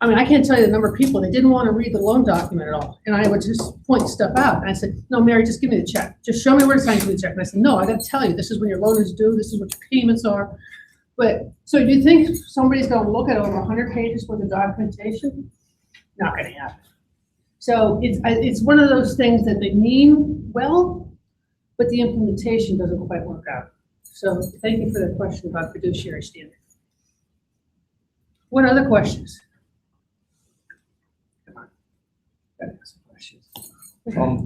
I mean, I can't tell you the number of people that didn't want to read the loan document at all. And I would just point stuff out. And I said, no, Mary, just give me the check. Just show me where to sign the check. And I said, no, I got to tell you, this is when your loan is due. This is what your payments are. But so do you think somebody's going to look at over 100 pages worth of documentation? Not going to happen. So it's one of those things that they mean well, but the implementation doesn't quite work out. So thank you for the question about fiduciary standard. What other questions? Come on. Gotta ask some questions.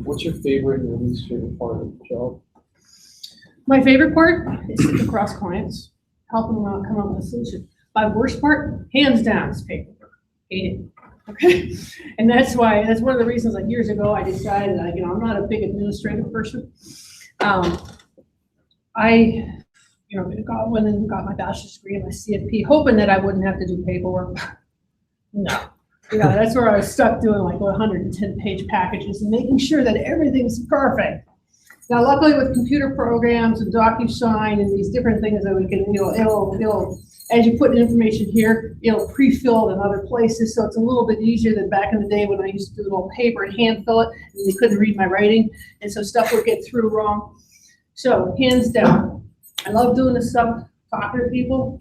What's your favorite and your least favorite part of the job? My favorite part is sit across clients, helping them come up with a solution. My worst part, hands down, is paperwork. Hate it. Okay, and that's one of the reasons. Like years ago, I decided, I'm not a big administrative person. I went and got my bachelor's degree and my CFP, hoping that I wouldn't have to do paperwork. No, Yeah, that's where I was stuck doing like 110-page packages and making sure that everything's perfect. Now, luckily with computer programs and DocuSign and these different things that we can, it'll, as you put information here, it'll pre-fill in other places. So it's a little bit easier than back in the day when I used to do it on paper and hand fill it and they couldn't read my writing. And so stuff would get through wrong. So hands down, I love doing this stuff, talking to people,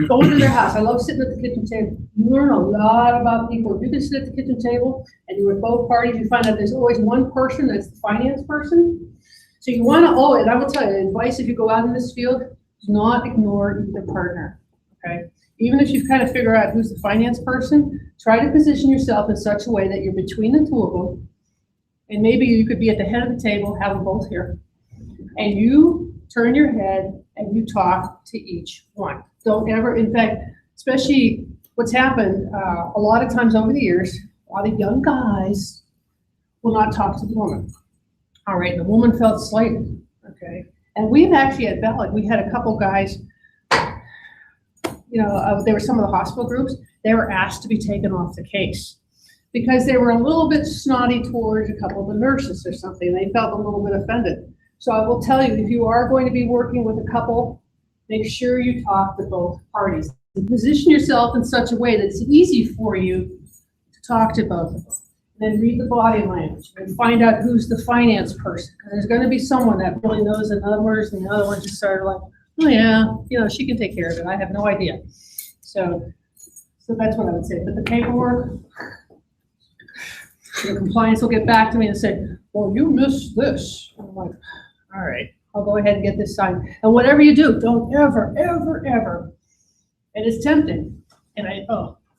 going to their house. I love sitting at the kitchen table. You learn a lot about people. If you can sit at the kitchen table and you're with both parties, you find out there's always one person that's the finance person. So you want to always, and I will tell you, advice if you go out in this field, do not ignore either partner, okay? Even if you kind of figure out who's the finance person, try to position yourself in such a way that you're between the two of them. And maybe you could be at the head of the table, have them both here. And you turn your head and you talk to each one. Don't ever, in fact, especially what's happened a lot of times over the years, a lot of young guys will not talk to the woman. All right, the woman felt slighted, okay? And we've actually at Bell, we had a couple guys, they were some of the hospital groups, they were asked to be taken off the case because they were a little bit snotty towards a couple of the nurses or something. They felt a little bit offended. So I will tell you, if you are going to be working with a couple, make sure you talk to both parties. Position yourself in such a way that it's easy for you to talk to both of them. Then read the body language and find out who's the finance person. Because there's going to be someone that really knows the numbers and the other one just sort of like, oh yeah, she can take care of it. I have no idea. So that's what I would say. But the paperwork, the compliance will get back to me and say, well, you missed this. I'm like, all right, I'll go ahead and get this signed. And whatever you do, don't ever, ever, ever. And it's tempting. And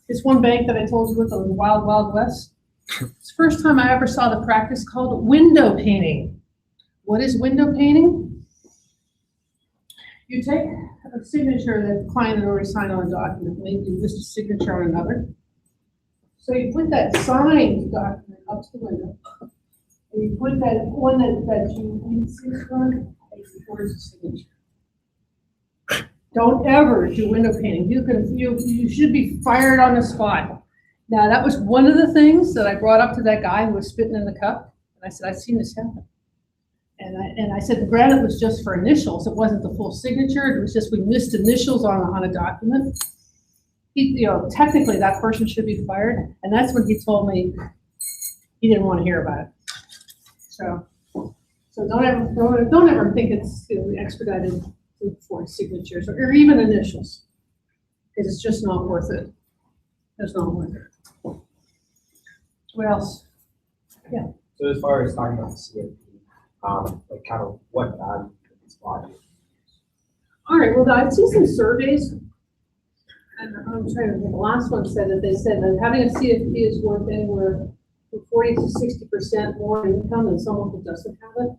this one bank that I told you with the Wild Wild West, it's the first time I ever saw the practice called window painting. What is window painting? You take a signature that the client had already signed on a document, maybe just a signature on another. So you put that signed document up to the window, and you put that one that you need to see on, towards the signature. Don't ever do window painting. You should be fired on the spot. Now, that was one of the things that I brought up to that guy who was spitting in the cup. And I said, I've seen this happen. And I said, granted, it was just for initials. It wasn't the full signature. It was just we missed initials on a document. Technically, that person should be fired. And that's when he told me he didn't want to hear about it. So don't ever think it's expedited for signatures or even initials, because it's just not worth it. It's not worth it. What else? Yeah. So as far as talking about CFP, like kind of what value is body? All right, well, I've seen some surveys, and I'm trying to think, the last one said that they said that having a CFP is worth anywhere from 40 to 60% more income than someone who doesn't have it.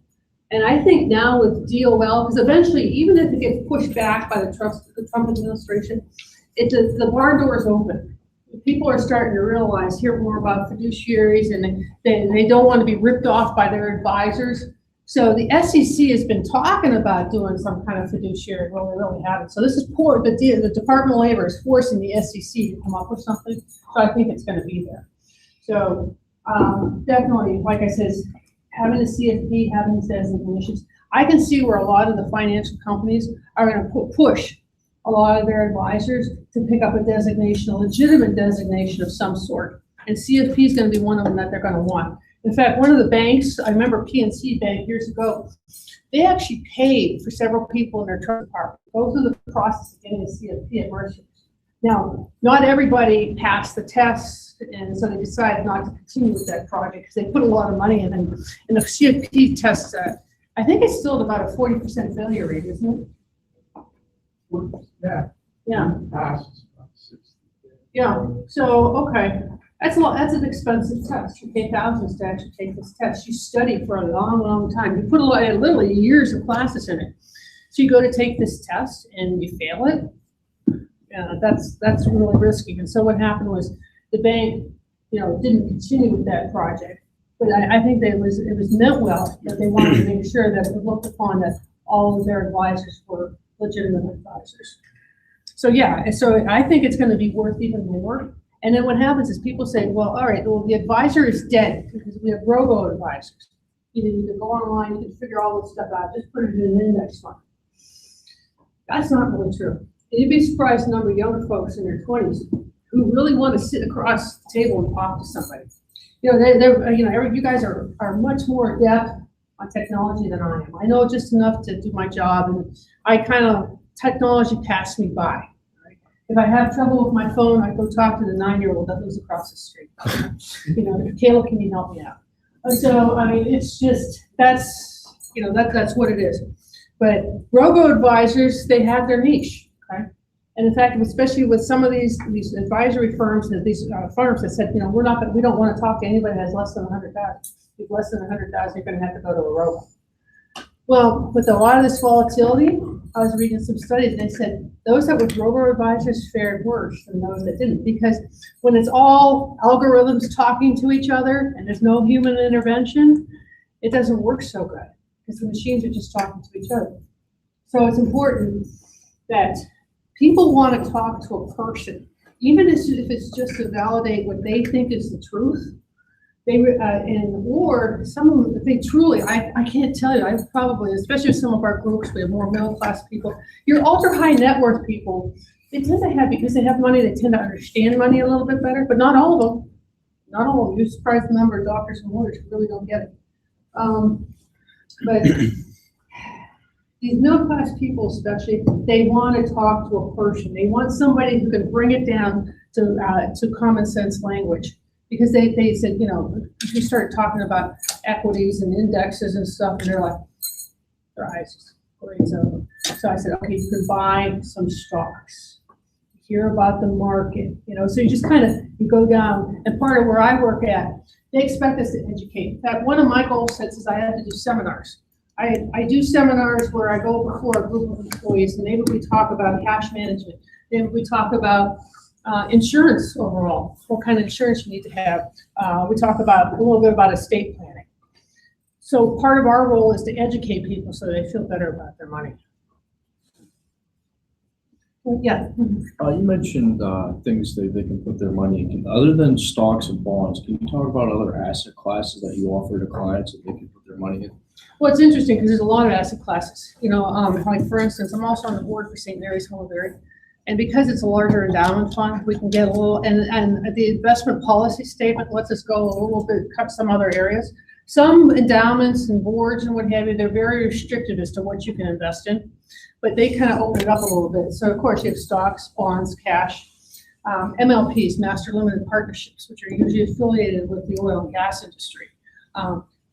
And I think now with DOL, because eventually, even if it gets pushed back by the Trump administration, the barn door is open. People are starting to hear more about fiduciaries, and they don't want to be ripped off by their advisors. So the SEC has been talking about doing some kind of fiduciary. Well, they really haven't. So this is poor. The Department of Labor is forcing the SEC to come up with something. So I think it's going to be there. So definitely, like I said, having a CFP, having these designations, I can see where a lot of the financial companies are going to push a lot of their advisors to pick up a designation, a legitimate designation of some sort. And CFP is going to be one of them that they're going to want. In fact, one of the banks, I remember PNC Bank years ago, they actually paid for several people in their trust department. Go through the process of getting a CFP at Mercer. Now, not everybody passed the test, and so they decided not to continue with that project because they put a lot of money in. And the CFP test, I think it's still about a 40% failure rate, isn't it? Yeah. Yeah. Passes about 60. Yeah. So, okay. That's an expensive test. You pay thousands to actually take this test. You study for a long, long time. You put literally years of classes in it. So you go to take this test and you fail it. That's really risky. And so what happened was the bank, didn't continue with that project. But I think that it was meant well, that they wanted to make sure that it looked upon that all of their advisors were legitimate advisors. So yeah, so I think it's going to be worth even more. And then what happens is people say, well, all right, well, the advisor is dead because we have robo-advisors. You can go online, you can figure all this stuff out, just put it in an index fund. That's not really true. And you'd be surprised the number of younger folks in their 20s who really want to sit across the table and talk to somebody. You guys are much more adept on technology than I am. I know just enough to do my job, and technology passed me by. Right? If I have trouble with my phone, I go talk to the 9-year-old that lives across the street. Kayla, can you help me out? And so, I mean, it's just, that's what it is. But robo-advisors, they have their niche, okay? And in fact, especially with some of these advisory firms and these firms that said, we don't want to talk to anybody that has less than 100,000. If you have less than 100,000, you're going to have to go to a robo. Well, with a lot of this volatility, I was reading some studies, and they said those that were robo-advisors fared worse than those that didn't, because when it's all algorithms talking to each other and there's no human intervention, it doesn't work so good because the machines are just talking to each other. So it's important that people want to talk to a person, even if it's just to validate what they think is the truth. Or some of them, if they truly, I can't tell you, I probably, especially with some of our groups, we have more middle class people, your ultra high net worth people, they tend to have, because they have money, they tend to understand money a little bit better, but not all of them. Not all of them. You're surprised the number of doctors and lawyers who really don't get it. But these middle class people especially, they want to talk to a person. They want somebody who can bring it down to common sense language. Because they said, if you start talking about equities and indexes and stuff, and they're like, their eyes just glaze over. So I said, okay, you can buy some stocks, hear about the market, so you just you go down. And part of where I work at, they expect us to educate. In fact, one of my goal sets is I have to do seminars. I do seminars where I go before a group of employees, and maybe we talk about cash management. Then we talk about insurance overall, what kind of insurance you need to have. We talk about a little bit about estate planning. So part of our role is to educate people so they feel better about their money. Yeah. You mentioned things that they can put their money in. Other than stocks and bonds, can you talk about other asset classes that you offer to clients that they can put their money in? Well, it's interesting because there's a lot of asset classes. Like for instance, I'm also on the board for St. Mary's Homebury. And because it's a larger endowment fund, we can get a little, and the investment policy statement lets us go a little bit, cut some other areas. Some endowments and boards and what have you, they're very restricted as to what you can invest in, but they kind of open it up a little bit. So of course you have stocks, bonds, cash, MLPs, master limited partnerships, which are usually affiliated with the oil and gas industry,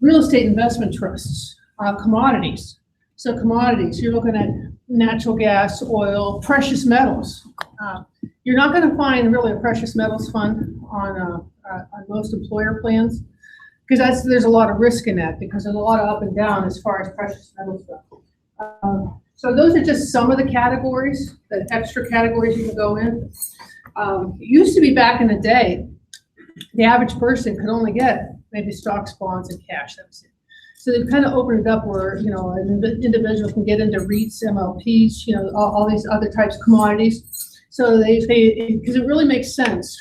real estate investment trusts, commodities. So commodities, you're looking at natural gas, oil, precious metals. You're not going to find really a precious metals fund on most employer plans, because there's a lot of risk in that, because there's a lot of up and down as far as precious metals go. So those are just some of the categories, the extra categories you can go in. It used to be back in the day, the average person could only get maybe stocks, bonds, and cash. That was it. So they've kind of opened it up where, an individual can get into REITs, MLPs, all these other types of commodities. So because it really makes sense.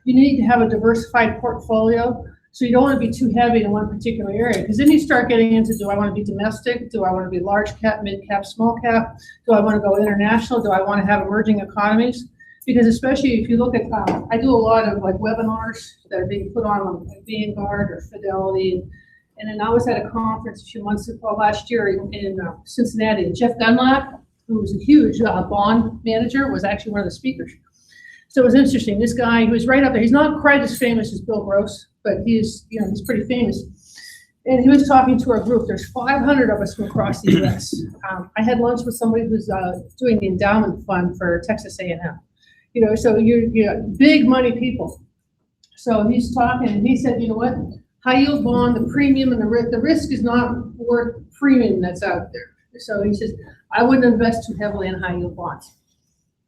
You need to have a diversified portfolio. So you don't want to be too heavy in one particular area, because then you start getting into, do I want to be domestic? Do I want to be large cap, mid cap, small cap? Do I want to go international? Do I want to have emerging economies? Because especially if you look at, I do a lot of webinars that are being put on Vanguard or Fidelity. And then I was at a conference a few months ago, last year in Cincinnati, and Jeff Dunlap, who was a huge bond manager, was actually one of the speakers. So it was interesting. This guy, who was right up there, he's not quite as famous as Bill Gross, but he's pretty famous. And he was talking to our group. There's 500 of us from across the U.S. I had lunch with somebody who's doing the endowment fund for Texas A&M. So you're big money people. So he's talking, and he said, you know what? High yield bond, the premium and the risk is not worth premium that's out there. So he says, I wouldn't invest too heavily in high yield bonds.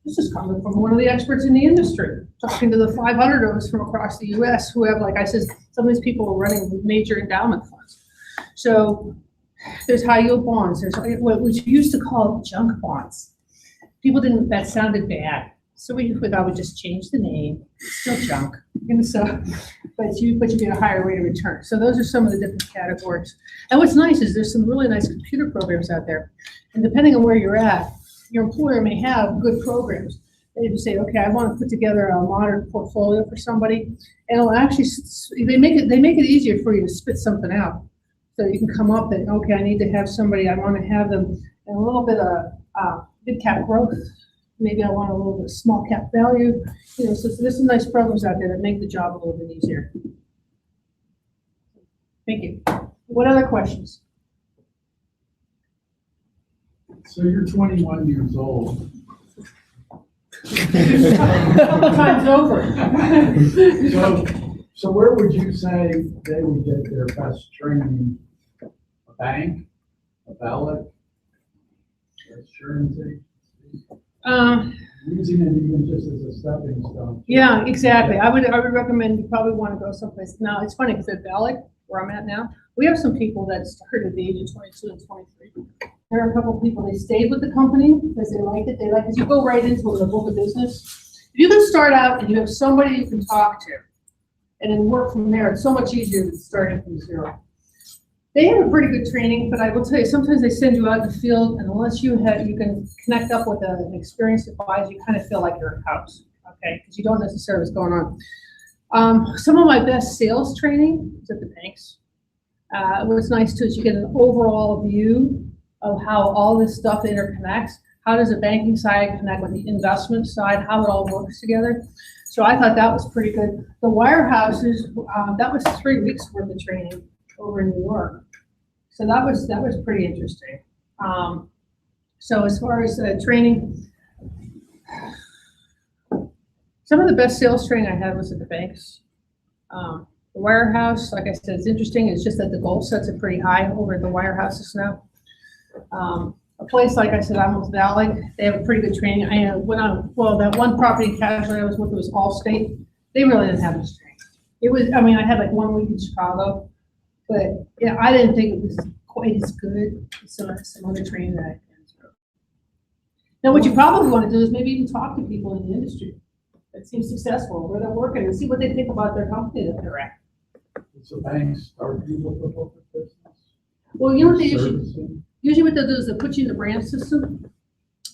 This is coming from one of the experts in the industry, talking to the 500 of us from across the U.S. who have, like I said, some of these people are running major endowment funds. So there's high yield bonds. There's what we used to call junk bonds. People didn't, that sounded bad. So we thought we'd just change the name, it's still junk, and so, but you get a higher rate of return. So those are some of the different categories. And what's nice is there's some really nice computer programs out there. And depending on where you're at, your employer may have good programs. They just say, okay, I want to put together a modern portfolio for somebody, and it'll actually, they make it easier for you to spit something out. So you can come up and, okay, I need to have somebody, I want to have them in a little bit of big cap growth. Maybe I want a little bit of small cap value. So there's some nice programs out there that make the job a little bit easier. Thank you. What other questions? So you're 21 years old. A couple times over. So where would you say they would get their best training? A bank, a ballot, insurance agency? Using it even just as a stepping stone. Yeah, exactly. I would recommend you probably want to go someplace. Now, it's funny because at Valley, where I'm at now, we have some people that started at the age of 22 and 23. There are a couple of people, they stayed with the company because they liked it. Because you go right into the book of business. If you can start out and you have somebody you can talk to and then work from there, it's so much easier than starting from zero. They have a pretty good training, but I will tell you, sometimes they send you out in the field, and unless you can connect up with an experienced advisor, you kind of feel like you're a house, okay? Because you don't necessarily know what's going on. Some of my best sales training is at the banks. What's nice too is you get an overall view of how all this stuff interconnects. How does the banking side connect with the investment side? How it all works together. So I thought that was pretty good. The wirehouses, that was 3 weeks worth of training over in New York. So that was pretty interesting. So as far as training, some of the best sales training I had was at the banks. The wirehouse, like I said, it's interesting. It's just that the goal sets are pretty high over at the wirehouses now. A place, like I said, I'm with Valley, they have a pretty good training. That one property casualty I was with was Allstate. They really didn't have much training. I had like 1 week in Chicago. But yeah, I didn't think it was quite as good as some other training that I've been through. Now, what you probably want to do is maybe even talk to people in the industry that seem successful, where they're working, and see what they think about their company that they're at. So banks start people with the book of business? Well, you know what they usually what they'll do is they'll put you in the branch system,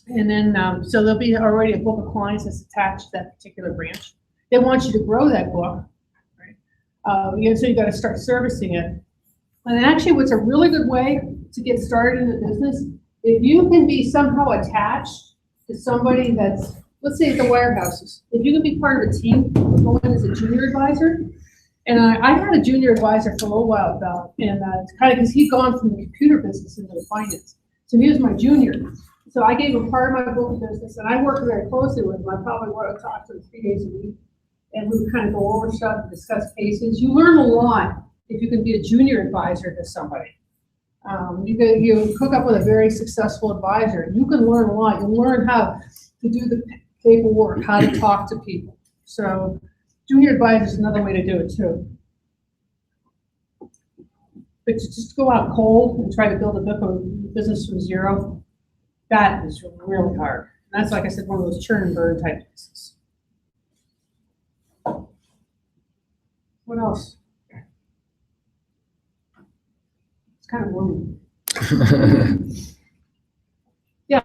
and then so there'll be already a book of clients that's attached to that particular branch. They want you to grow that book. So you got to start servicing it. And actually, what's a really good way to get started in the business, if you can be somehow attached to somebody that's, let's say at the wirehouses, if you can be part of a team, going as a junior advisor. And I had a junior advisor for a little while about, and it's kind of because he'd gone from the computer business into the finance. So he was my junior. So I gave him part of my book of business, and I worked very closely with him. I probably would have talked to him 3 days a week. And we would kind of go over stuff and discuss cases. You learn a lot if you can be a junior advisor to somebody. You hook up with a very successful advisor. You can learn a lot. You learn how to do the paperwork, how to talk to people. So junior advisor is another way to do it too. But to just go out cold and try to build a business from zero, that is really hard. And that's, like I said, one of those churn and burn type businesses. What else? It's kind of warm. Yeah.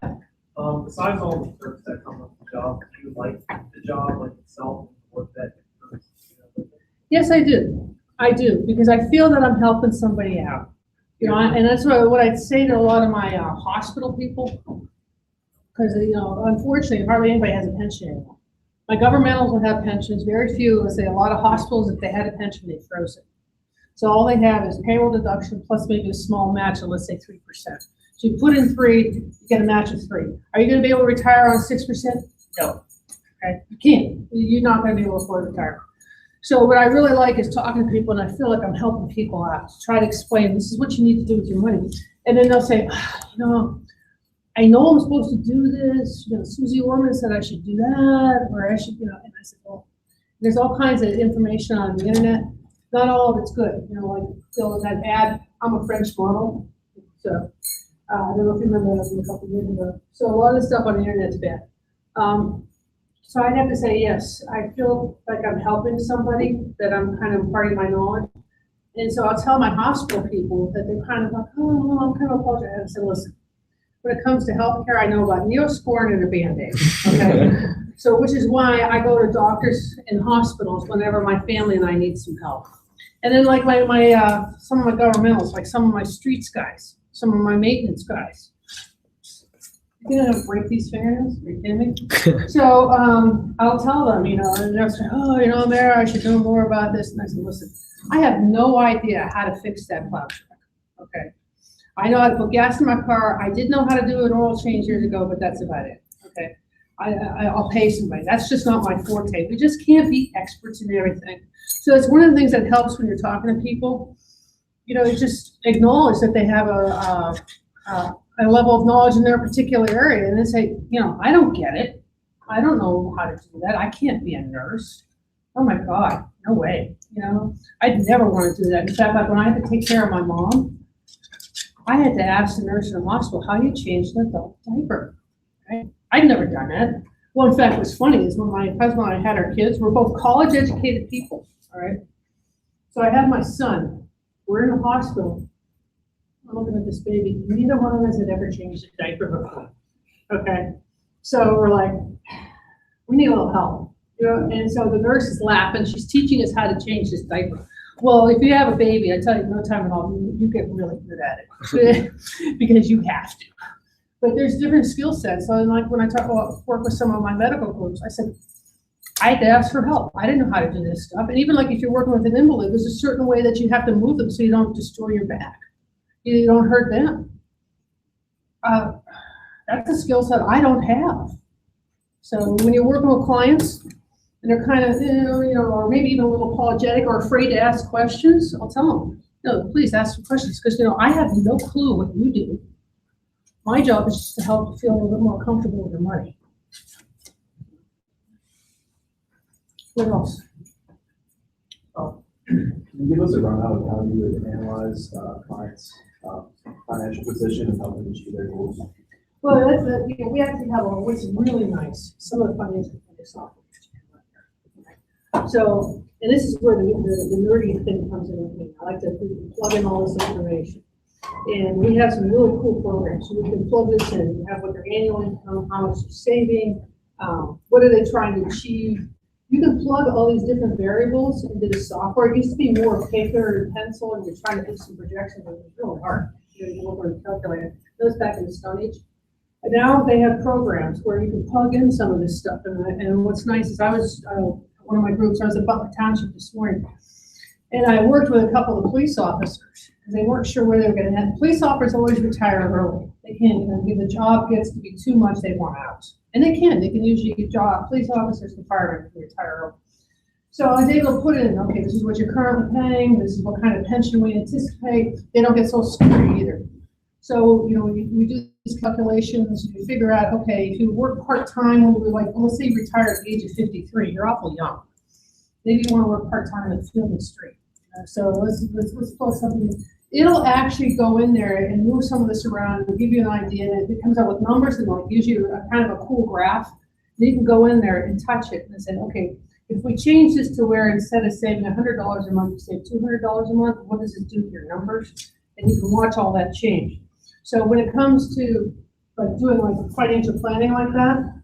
Besides all the perks that come with the job, do you like the job like itself, what that perks, Yes, I do. I do, because I feel that I'm helping somebody out. And that's what I'd say to a lot of my hospital people, because unfortunately, hardly anybody has a pension anymore. My governmentals will have pensions. Very few, let's say a lot of hospitals, if they had a pension, they froze it. So all they have is payroll deduction plus maybe a small match of, let's say, 3%. So you put in 3, you get a match of 3. Are you going to be able to retire on 6%? No. Okay, you can't. You're not going to be able to afford retirement. So what I really like is talking to people, and I feel like I'm helping people out to try to explain this is what you need to do with your money. And then they'll say, I know I'm supposed to do this. Susie Orman said I should do that, or I should, and I said, well, there's all kinds of information on the internet. Not all of it's good. Like that ad, I'm a French model. So I don't know if you remember that from a couple of years ago. So a lot of stuff on the internet's bad. So I'd have to say, yes, I feel like I'm helping somebody, that I'm kind of imparting my knowledge. And so I'll tell my hospital people that they're kind of like, oh, well, I'm kind of apologizing. I said, listen, when it comes to healthcare, I know about Neosporin and a Band-Aid, okay? So, which is why I go to doctors and hospitals whenever my family and I need some help. And then like some of my governmentals, like some of my streets guys, some of my maintenance guys. You gonna break these fingernails? Are you kidding me? So I'll tell them, and they'll say, oh, Mayor, I should know more about this. And I said, listen, I have no idea how to fix that plow truck, okay? I know how to put gas in my car. I did know how to do an oil change years ago, but that's about it, okay? I'll pay somebody. That's just not my forte. We just can't be experts in everything. So it's one of the things that helps when you're talking to people, just acknowledge that they have a level of knowledge in their particular area, and then say, I don't get it. I don't know how to do that. I can't be a nurse. Oh my God, no way. I'd never want to do that. In fact, like when I had to take care of my mom, I had to ask the nurse in the hospital, how do you change an adult diaper? Right? I'd never done that. Well, in fact, what's funny is when my husband and I had our kids, we're both college educated people, all right? So I had my son, we're in the hospital. I'm looking at this baby. Neither one of us had ever changed a diaper before, okay? So we're like, we need a little help, and so the nurse is laughing. She's teaching us how to change this diaper. Well, if you have a baby, I tell you, no time at all, you get really good at it because you have to. But there's different skill sets. So like when I work with some of my medical groups, I said, I had to ask for help. I didn't know how to do this stuff. And even like if you're working with an invalid, there's a certain way that you have to move them so you don't destroy your back. You don't hurt them. That's a skill set I don't have. So when you're working with clients and they're kind of, or maybe even a little apologetic or afraid to ask questions, I'll tell them, please ask some questions because, I have no clue what you do. My job is just to help you feel a little bit more comfortable with your money. What else? Can you give us a rundown of how you would analyze clients' financial position and help them achieve their goals? Well, we actually have what's really nice, some of the financial software. So, and this is where the nerdy thing comes in with me. I like to plug in all this information. And we have some really cool programs. So we can plug this in. We have what their annual income, how much they're saving, what are they trying to achieve. You can plug all these different variables into the software. It used to be more paper and pencil, and you're trying to do some projections, and it's really hard. You look on a calculator. It goes back in the Stone Age. And now they have programs where you can plug in some of this stuff. And what's nice is I was one of my groups. I was at Butler Township this morning, and I worked with a couple of police officers. They weren't sure where they were going to head. Police officers always retire early. They can't, if the job gets to be too much, they want out. And they can usually get police officers and firemen can retire early. So I was able to put in, okay, this is what you're currently paying, this is what kind of pension we anticipate. They don't get Social Security either. So, we do these calculations, we figure out, okay, if you work part-time when we're like, let's say you retire at the age of 53, you're awful young. Maybe you want to work part-time in the field and street. So let's plug something. It'll actually go in there and move some of this around and give you an idea. And it comes out with numbers and it'll gives you a kind of a cool graph. And you can go in there and touch it and say, okay, if we change this to where instead of saving $100 a month, you save $200 a month, what does it do to your numbers? And you can watch all that change. So when it comes to like doing like financial planning like that,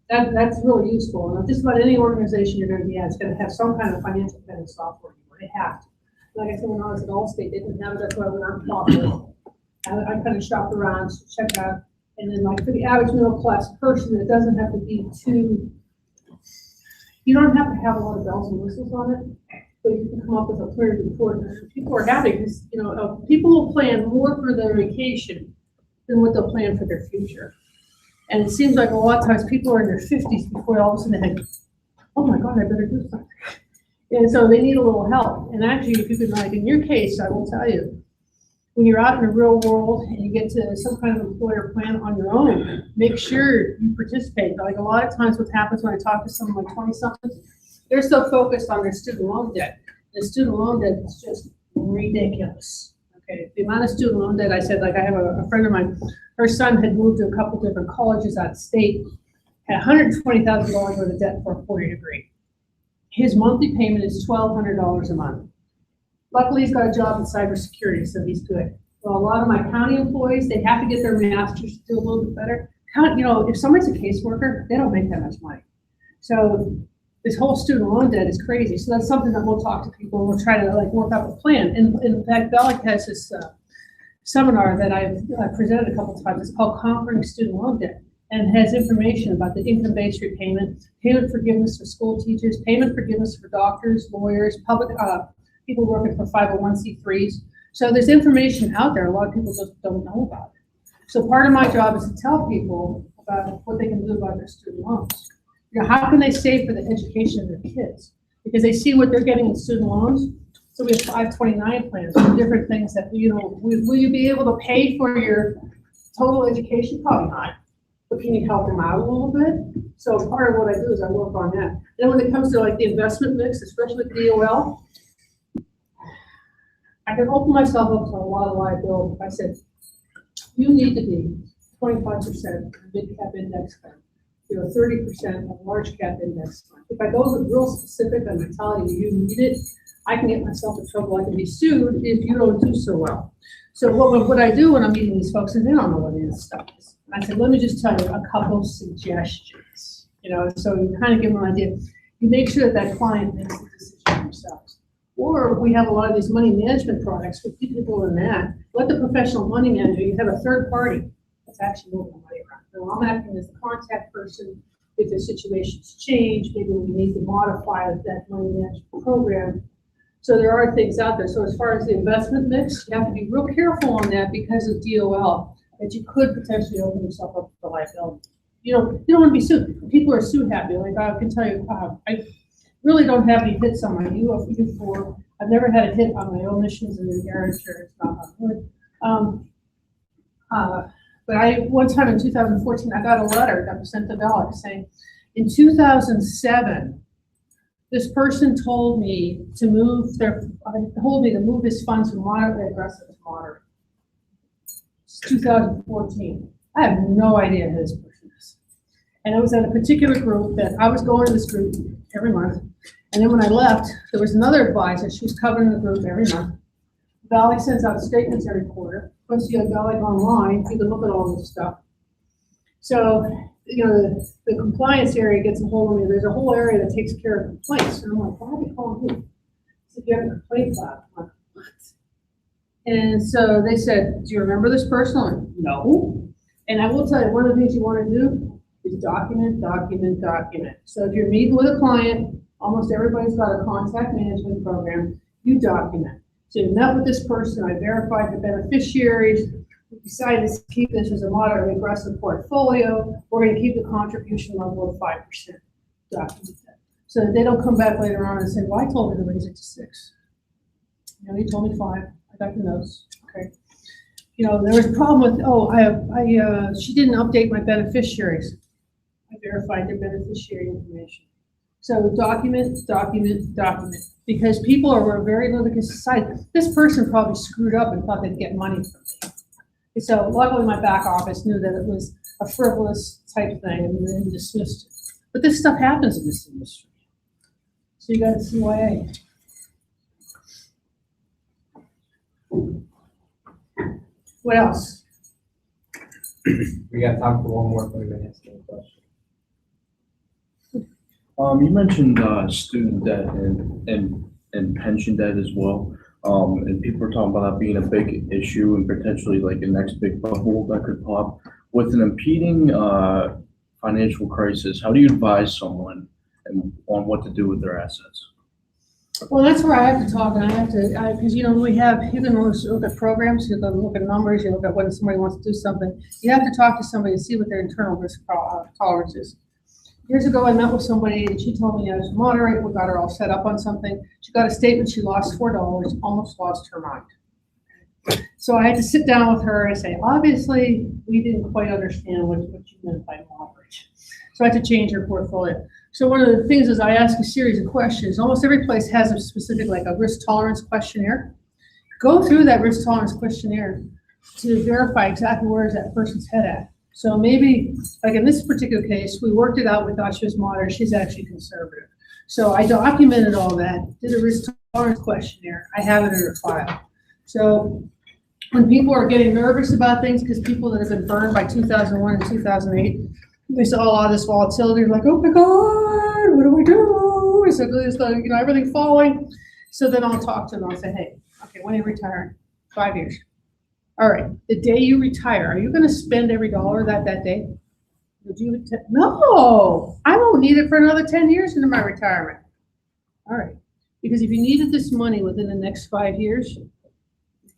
that's really useful. And just about any organization you're going to be at is going to have some kind of financial planning software. They have to. Like I said, when I was at Allstate, they didn't have it. That's why when I'm talking, I kind of shopped around, check it out. And then like for the average middle class person, it doesn't have to be too, you don't have to have a lot of bells and whistles on it, but you can come up with a clear report. And people are happy because, people will plan more for their vacation than what they'll plan for their future. And it seems like a lot of times people are in their 50s before all of a sudden they think, oh my God, I better do something. And so they need a little help. And actually, if you could, like in your case, I will tell you, when you're out in the real world and you get to some kind of employer plan on your own, make sure you participate. Like a lot of times what happens when I talk to someone like 20-somethings, they're so focused on their student loan debt. The student loan debt is just ridiculous. Okay, the amount of student loan debt, I said, like I have a friend of mine, her son had moved to a couple different colleges out of state, had $120,000 worth of debt for a 4-year degree. His monthly payment is $1,200 a month. Luckily, he's got a job in cybersecurity, so he's good. Well, a lot of my county employees, they have to get their masters to do a little bit better. If somebody's a caseworker, they don't make that much money. So this whole student loan debt is crazy. So that's something that we'll talk to people and we'll try to work out a plan. And in fact, Bellick has this seminar that I've presented a couple of times. It's called Conquering Student Loan Debt, and has information about the income-based repayment, payment forgiveness for school teachers, payment forgiveness for doctors, lawyers, public people working for 501c3s. So there's information out there. A lot of people just don't know about it. So part of my job is to tell people about what they can do about their student loans. How can they save for the education of their kids? Because they see what they're getting in student loans. So we have 529 plans, different things that, will you be able to pay for your total education? Probably not. But can you help them out a little bit? So part of what I do is I work on that. Then when it comes to the investment mix, especially with DOL, I can open myself up to a lot of liability. I said, you need to be 25% mid cap index fund, 30% of large cap index fund. If I go real specific and I'm telling you need it, I can get myself in trouble. I can be sued if you don't do so well. So what I do when I'm meeting these folks is they don't know what this stuff is. I said, let me just tell you a couple suggestions. So you kind of give them an idea. You make sure that client makes the decision themselves. Or we have a lot of these money management products with people in that. Let the professional money manager, you have a third party that's actually moving the money around. So I'm acting as the contact person if the situations change, maybe we need to modify that money management program. So there are things out there. So as far as the investment mix, you have to be real careful on that because of DOL, that you could potentially open yourself up for liability. You don't want to be sued. People are sued happy. I can tell you, I really don't have any hits on my U4. I've never had a hit on my omissions in the air insurance, knock on wood. But one time in 2014, I got a letter that was sent to Bellick saying, in 2007, this person told me to move his funds from moderate to aggressive to moderate. It's 2014. I have no idea who this person is. And it was at a particular group that I was going to this group every month. And then when I left, there was another advisor. She was covering the group every month. Bellick sends out statements every quarter. Once you have Bellick online, you can look at all this stuff. So, the compliance area gets a hold of me. There's a whole area that takes care of complaints. And I'm like, why are they calling me? I said, you have a complaint file. I'm like, what? And so they said, do you remember this person? I'm like, no. And I will tell you, one of the things you want to do is document, document, document. So if you're meeting with a client, almost everybody's got a contact management program, you document. So you met with this person, I verified the beneficiaries, we decided to keep this as a moderately aggressive portfolio. We're going to keep the contribution level of 5%. Document that. So that they don't come back later on and say, well, I told her to raise it to 6. He told me 5. I got the notes. Okay. There was a problem with, she didn't update my beneficiaries. I verified their beneficiary information. So document, document, document. Because people are very litigious society. This person probably screwed up and thought they'd get money from me. And so luckily my back office knew that it was a frivolous type thing and then dismissed it. But this stuff happens in this industry. So you got a CYA. What else? We got time for one more thing to answer the question. You mentioned student debt and pension debt as well. And people are talking about that being a big issue and potentially like a next big bubble that could pop. With an impeding financial crisis, how do you advise someone on what to do with their assets? Well, that's where I have to talk, and I have to, because you can look at programs, you can look at numbers, you look at when somebody wants to do something. You have to talk to somebody and see what their internal risk tolerance is. Years ago, I met with somebody, and she told me I was moderate. We got her all set up on something. She got a statement. She lost $4, almost lost her mind. So I had to sit down with her and say, obviously, we didn't quite understand what you meant by moderate. So I had to change her portfolio. So one of the things is I ask a series of questions. Almost every place has a specific, like a risk tolerance questionnaire. Go through that risk tolerance questionnaire to verify exactly where is that person's head at. So maybe, like in this particular case, we worked it out, we thought she was moderate, she's actually conservative. So I documented all that, did a risk tolerance questionnaire, I have it in a file. So when people are getting nervous about things, because people that have been burned by 2001 and 2008, they saw a lot of this volatility, like, oh my God, what do we do? Is it, everything falling? So then I'll talk to them, I'll say, hey, okay, when are you retiring? 5 years. All right, the day you retire, are you gonna spend every dollar that day? Would you, no, I won't need it for another 10 years into my retirement. All right, because if you needed this money within the next 5 years,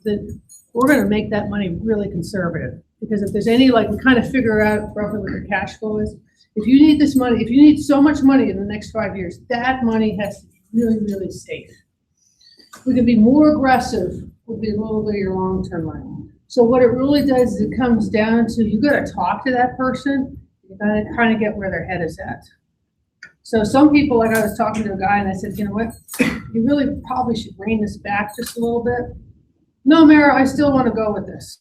then we're gonna make that money really conservative. Because if there's any, like, we kind of figure out roughly what your cash flow is. If you need this money, if you need so much money in the next 5 years, that money has to be really, really safe. We can be more aggressive with a little bit of your long-term money. So what it really does is it comes down to, you gotta talk to that person, you gotta kind of get where their head is at. So some people, like I was talking to a guy and I said, you know what, you really probably should rein this back just a little bit. No, Mara, I still want to go with this.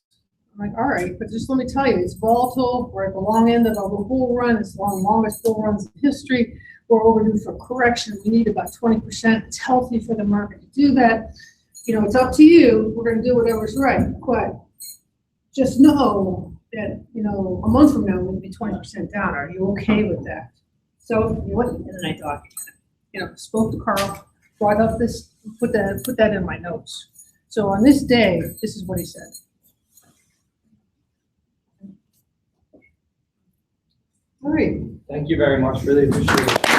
I'm like, all right, but just let me tell you, it's volatile. We're at the long end of a bull run. It's one of the longest bull runs in history. We're overdue for correction. We need about 20%. It's healthy for the market to do that. You know, it's up to you. We're going to do whatever's right. But just know that, you know, a month from now, we'll be 20% down. Are you okay with that? So, you know what? And then I documented, you know, spoke to Carl, brought up this, put that in my notes. So on this day, this is what he said. All right. Thank you very much. Really appreciate it.